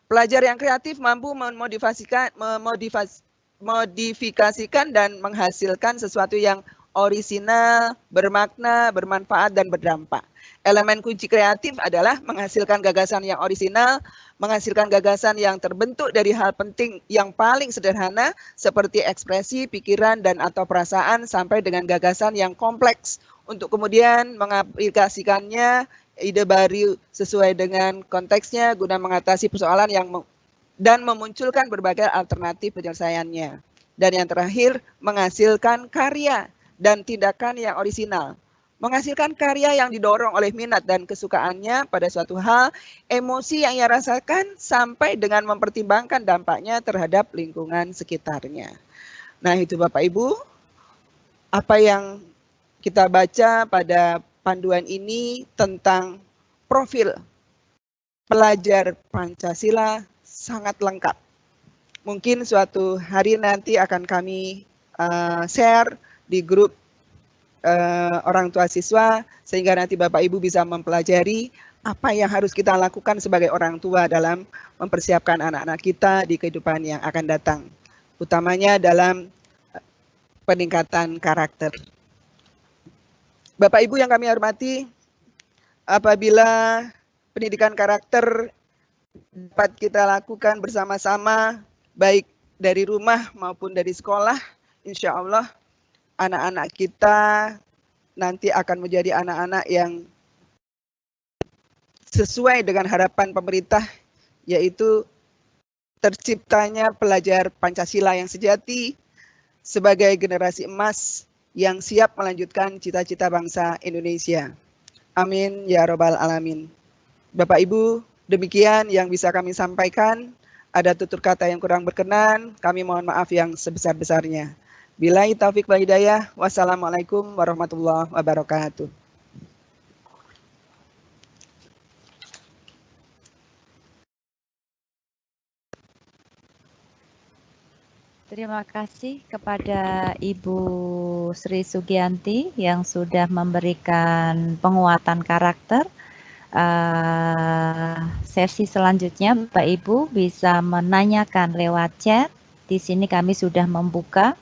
Pelajar yang kreatif mampu memodifikasikan dan menghasilkan sesuatu yang orisinal, bermakna, bermanfaat, dan berdampak. Elemen kunci kreatif adalah menghasilkan gagasan yang orisinal, menghasilkan gagasan yang terbentuk dari hal penting yang paling sederhana seperti ekspresi, pikiran, dan atau perasaan sampai dengan gagasan yang kompleks untuk kemudian mengaplikasikannya ide baru sesuai dengan konteksnya guna mengatasi persoalan dan memunculkan berbagai alternatif penyelesaiannya. Dan yang terakhir, menghasilkan karya dan tindakan yang orisinal. Menghasilkan karya yang didorong oleh minat dan kesukaannya pada suatu hal, emosi yang ia rasakan sampai dengan mempertimbangkan dampaknya terhadap lingkungan sekitarnya. Nah, itu Bapak Ibu, apa yang kita baca pada panduan ini tentang profil pelajar Pancasila sangat lengkap. Mungkin suatu hari nanti akan kami share di grup orang tua siswa, sehingga nanti Bapak Ibu bisa mempelajari apa yang harus kita lakukan sebagai orang tua dalam mempersiapkan anak-anak kita di kehidupan yang akan datang, utamanya dalam peningkatan karakter. Bapak Ibu yang kami hormati, apabila pendidikan karakter dapat kita lakukan bersama-sama, baik dari rumah maupun dari sekolah, insya Allah anak-anak kita nanti akan menjadi anak-anak yang sesuai dengan harapan pemerintah, yaitu terciptanya pelajar Pancasila yang sejati sebagai generasi emas yang siap melanjutkan cita-cita bangsa Indonesia. Amin ya robbal alamin. Bapak Ibu, demikian yang bisa kami sampaikan. Ada tutur kata yang kurang berkenan, kami mohon maaf yang sebesar-besarnya. Billahi taufik wal hidayah. Wassalamualaikum warahmatullahi wabarakatuh. Terima kasih kepada Ibu Sri Sugianti yang sudah memberikan penguatan karakter. Sesi selanjutnya Bapak Ibu bisa menanyakan lewat chat. Di sini kami sudah membuka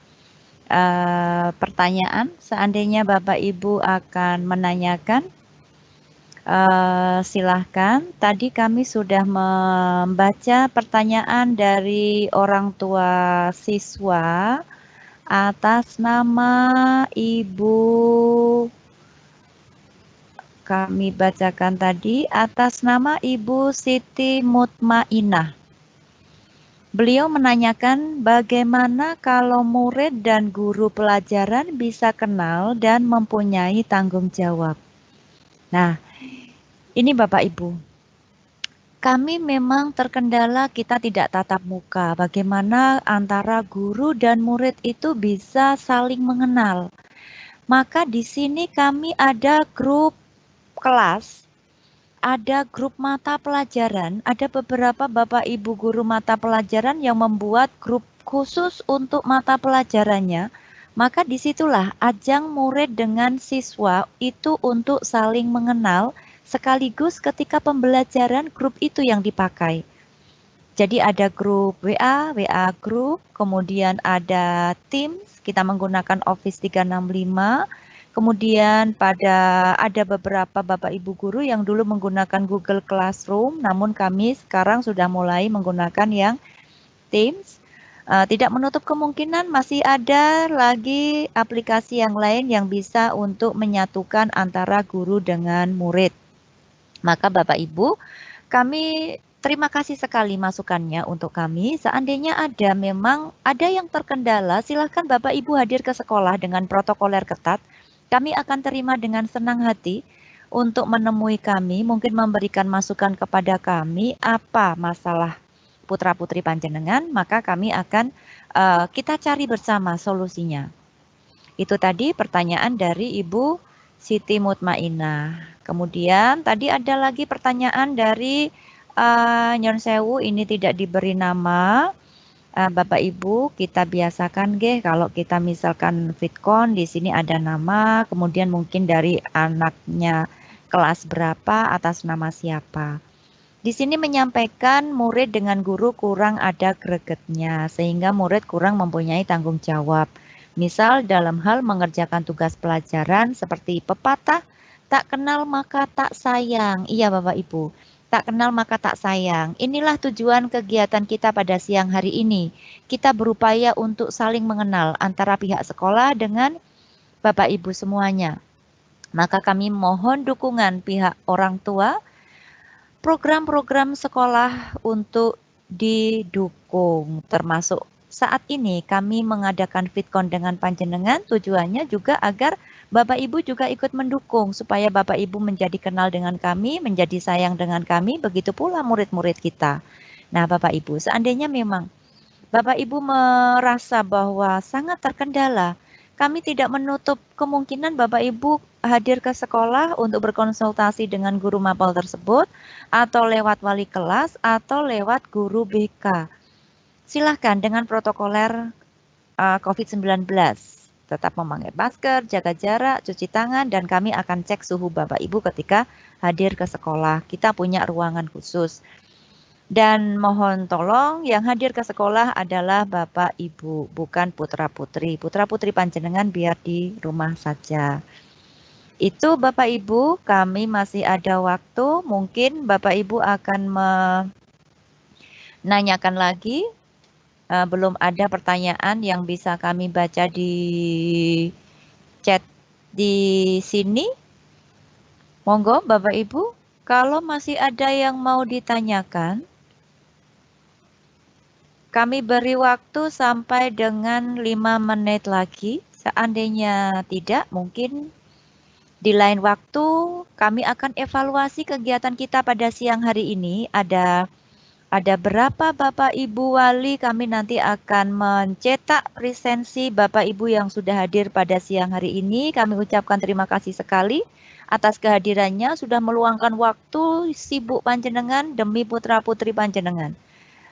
pertanyaan. Seandainya Bapak Ibu akan menanyakan, silahkan. Tadi kami sudah membaca pertanyaan dari orang tua siswa atas nama Ibu, kami bacakan tadi, atas nama Ibu Siti Mutmainah. Beliau menanyakan bagaimana kalau murid dan guru pelajaran bisa kenal dan mempunyai tanggung jawab. Nah, ini Bapak Ibu, kami memang terkendala kita tidak tatap muka. Bagaimana antara guru dan murid itu bisa saling mengenal. Maka di sini kami ada grup kelas, ada grup mata pelajaran, ada beberapa Bapak Ibu guru mata pelajaran yang membuat grup khusus untuk mata pelajarannya. Maka disitulah ajang murid dengan siswa itu untuk saling mengenal, sekaligus ketika pembelajaran grup itu yang dipakai. Jadi ada grup WA group, kemudian ada Teams, kita menggunakan Office 365, kemudian ada beberapa Bapak Ibu guru yang dulu menggunakan Google Classroom, namun kami sekarang sudah mulai menggunakan yang Teams. Tidak menutup kemungkinan masih ada lagi aplikasi yang lain yang bisa untuk menyatukan antara guru dengan murid. Maka Bapak Ibu, kami terima kasih sekali masukannya untuk kami. Seandainya memang ada yang terkendala, silahkan Bapak Ibu hadir ke sekolah dengan protokoler ketat. Kami akan terima dengan senang hati untuk menemui kami, mungkin memberikan masukan kepada kami apa masalah putra-putri panjenengan, maka kami akan kita cari bersama solusinya. Itu tadi pertanyaan dari Ibu Siti Mutmainah. Kemudian tadi ada lagi pertanyaan dari Nyon Sewu, ini tidak diberi nama. Bapak Ibu, kita biasakan kalau kita misalkan Fitcon di sini ada nama, kemudian mungkin dari anaknya kelas berapa, atas nama siapa. Di sini menyampaikan murid dengan guru kurang ada gregetnya, sehingga murid kurang mempunyai tanggung jawab. Misal dalam hal mengerjakan tugas pelajaran seperti pepatah, tak kenal maka tak sayang. Iya Bapak Ibu. Tak kenal maka tak sayang. Inilah tujuan kegiatan kita pada siang hari ini. Kita berupaya untuk saling mengenal antara pihak sekolah dengan Bapak Ibu semuanya. Maka kami mohon dukungan pihak orang tua, program-program sekolah untuk didukung. Termasuk saat ini kami mengadakan Fitcon dengan panjenengan, tujuannya juga agar Bapak Ibu juga ikut mendukung supaya Bapak Ibu menjadi kenal dengan kami, menjadi sayang dengan kami, begitu pula murid-murid kita. Nah Bapak Ibu, seandainya memang Bapak Ibu merasa bahwa sangat terkendala, kami tidak menutup kemungkinan Bapak Ibu hadir ke sekolah untuk berkonsultasi dengan guru mapel tersebut, atau lewat wali kelas, atau lewat guru BK. Silahkan dengan protokoler COVID-19. Tetap memakai masker, jaga jarak, cuci tangan, dan kami akan cek suhu Bapak Ibu ketika hadir ke sekolah. Kita punya ruangan khusus. Dan mohon tolong yang hadir ke sekolah adalah Bapak Ibu, bukan putra-putri. Putra-putri panjenengan biar di rumah saja. Itu Bapak Ibu, kami masih ada waktu. Mungkin Bapak Ibu akan menanyakan lagi. Belum ada pertanyaan yang bisa kami baca di chat di sini. Monggo Bapak Ibu, kalau masih ada yang mau ditanyakan, kami beri waktu sampai dengan 5 menit lagi. Seandainya tidak, mungkin di lain waktu kami akan evaluasi kegiatan kita pada siang hari ini. Ada berapa Bapak Ibu wali, kami nanti akan mencetak presensi Bapak Ibu yang sudah hadir pada siang hari ini. Kami ucapkan terima kasih sekali atas kehadirannya, sudah meluangkan waktu sibuk panjenengan demi putra-putri panjenengan.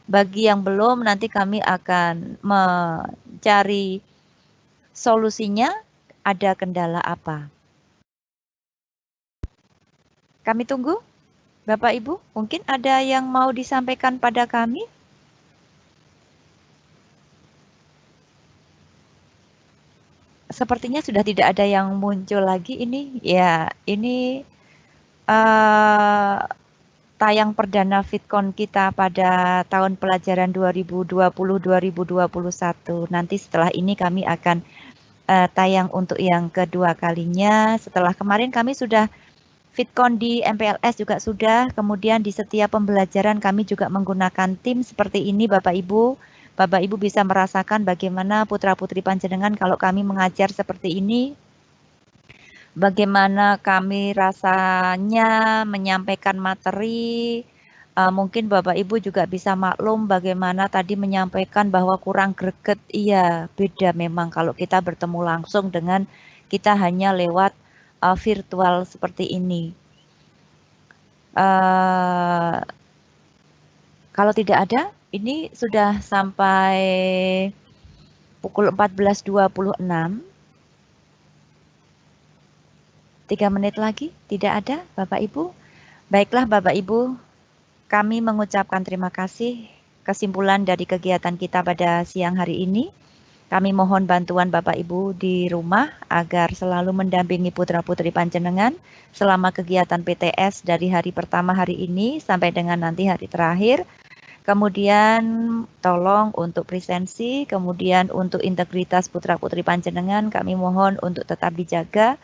Bagi yang belum, nanti kami akan mencari solusinya, ada kendala apa. Kami tunggu. Bapak Ibu, mungkin ada yang mau disampaikan pada kami? Sepertinya sudah tidak ada yang muncul lagi ini. Ya, ini tayang perdana Fitcon kita pada tahun pelajaran 2020-2021. Nanti setelah ini kami akan tayang untuk yang kedua kalinya. Setelah kemarin kami sudah Fitcon di MPLS juga sudah, kemudian di setiap pembelajaran kami juga menggunakan tim seperti ini Bapak Ibu. Bapak Ibu bisa merasakan bagaimana putra-putri panjenengan kalau kami mengajar seperti ini. Bagaimana kami rasanya menyampaikan materi. Mungkin Bapak Ibu juga bisa maklum bagaimana tadi menyampaikan bahwa kurang greget. Iya, beda memang kalau kita bertemu langsung dengan kita hanya lewat virtual seperti ini. Kalau tidak ada, ini sudah sampai pukul 14.26. 3 menit lagi, tidak ada Bapak Ibu. Baiklah Bapak Ibu, kami mengucapkan terima kasih. Kesimpulan dari kegiatan kita pada siang hari ini, kami mohon bantuan Bapak Ibu di rumah agar selalu mendampingi putra-putri panjenengan selama kegiatan PTS dari hari pertama hari ini sampai dengan nanti hari terakhir. Kemudian tolong untuk presensi, kemudian untuk integritas putra-putri panjenengan kami mohon untuk tetap dijaga.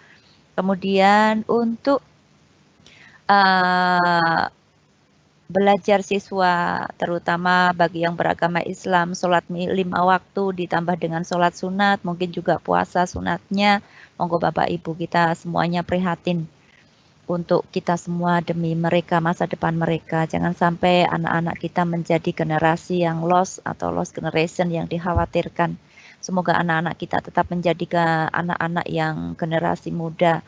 Kemudian untuk belajar siswa, terutama bagi yang beragama Islam, sholat 5 waktu ditambah dengan sholat sunat, mungkin juga puasa sunatnya. Monggo Bapak Ibu kita semuanya prihatin untuk kita semua demi mereka, masa depan mereka. Jangan sampai anak-anak kita menjadi generasi yang lost atau lost generation yang dikhawatirkan. Semoga anak-anak kita tetap menjadi anak-anak yang generasi muda,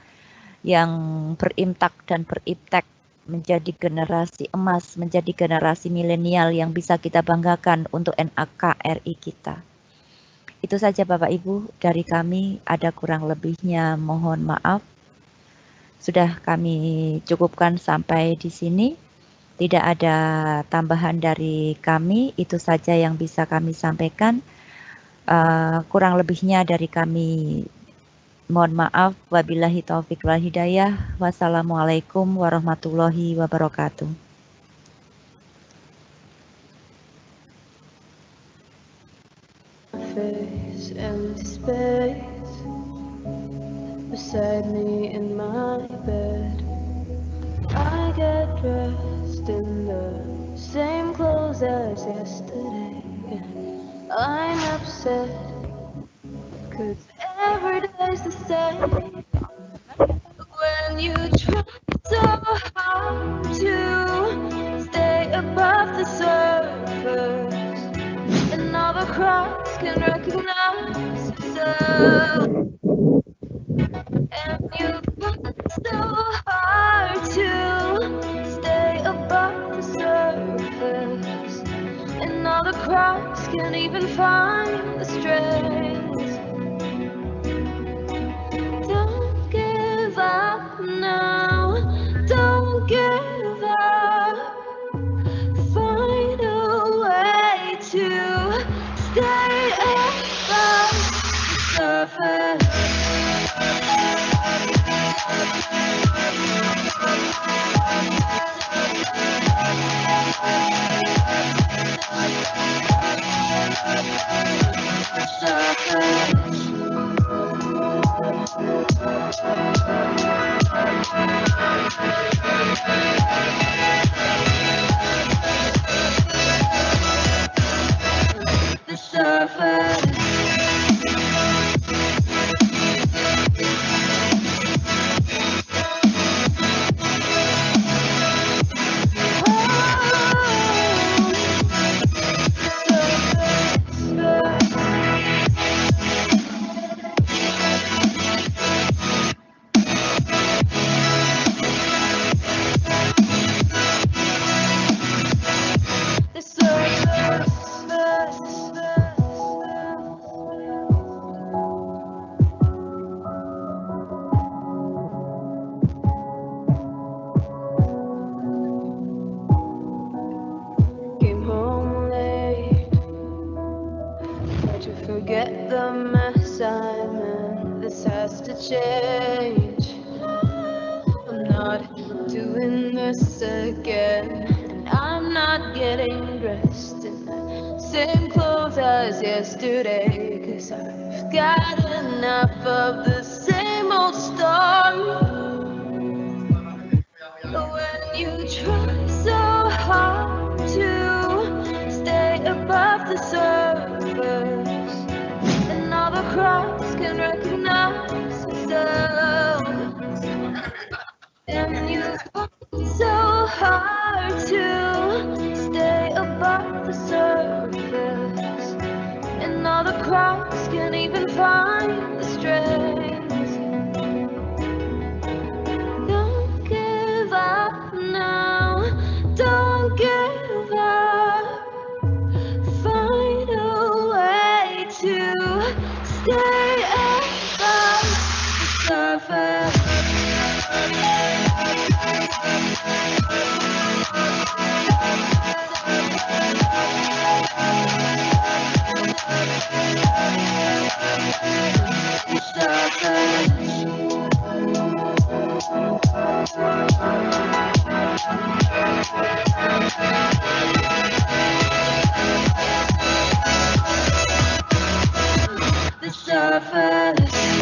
yang berimtak dan beriptek, menjadi generasi emas, menjadi generasi milenial yang bisa kita banggakan untuk NKRI kita. Itu saja Bapak Ibu dari kami, ada kurang lebihnya mohon maaf. Sudah kami cukupkan sampai di sini. Tidak ada tambahan dari kami, itu saja yang bisa kami sampaikan. Kurang lebihnya dari kami mohon maaf. Wabillahi taufik wal hidayah. Wassalamualaikum warahmatullahi wabarakatuh. Face empty space beside me in my bed. I get dressed in the same clothes as yesterday. I'm upset 'cause every day's the same. When you try so hard to stay above the surface, and all the crowds can recognize yourself. And you try so hard to stay above the surface, and all the crowds can't even find the strength. Don't give up now, don't give up. Find a way to stay above the surface. The surface. Came home late, tried to forget the mess I'm in. This has to change. I'm not doing this again, and I'm not getting dressed in the same clothes as yesterday, 'cause I've got enough of the same old story. When you try so hard to stay above the surface, and all the crowds can recognize yourself, and you try so hard to stay above the surface, and all the crowds can't even find the strength. Don't give up now, don't give up. Find a way to stay above the surface. The surface.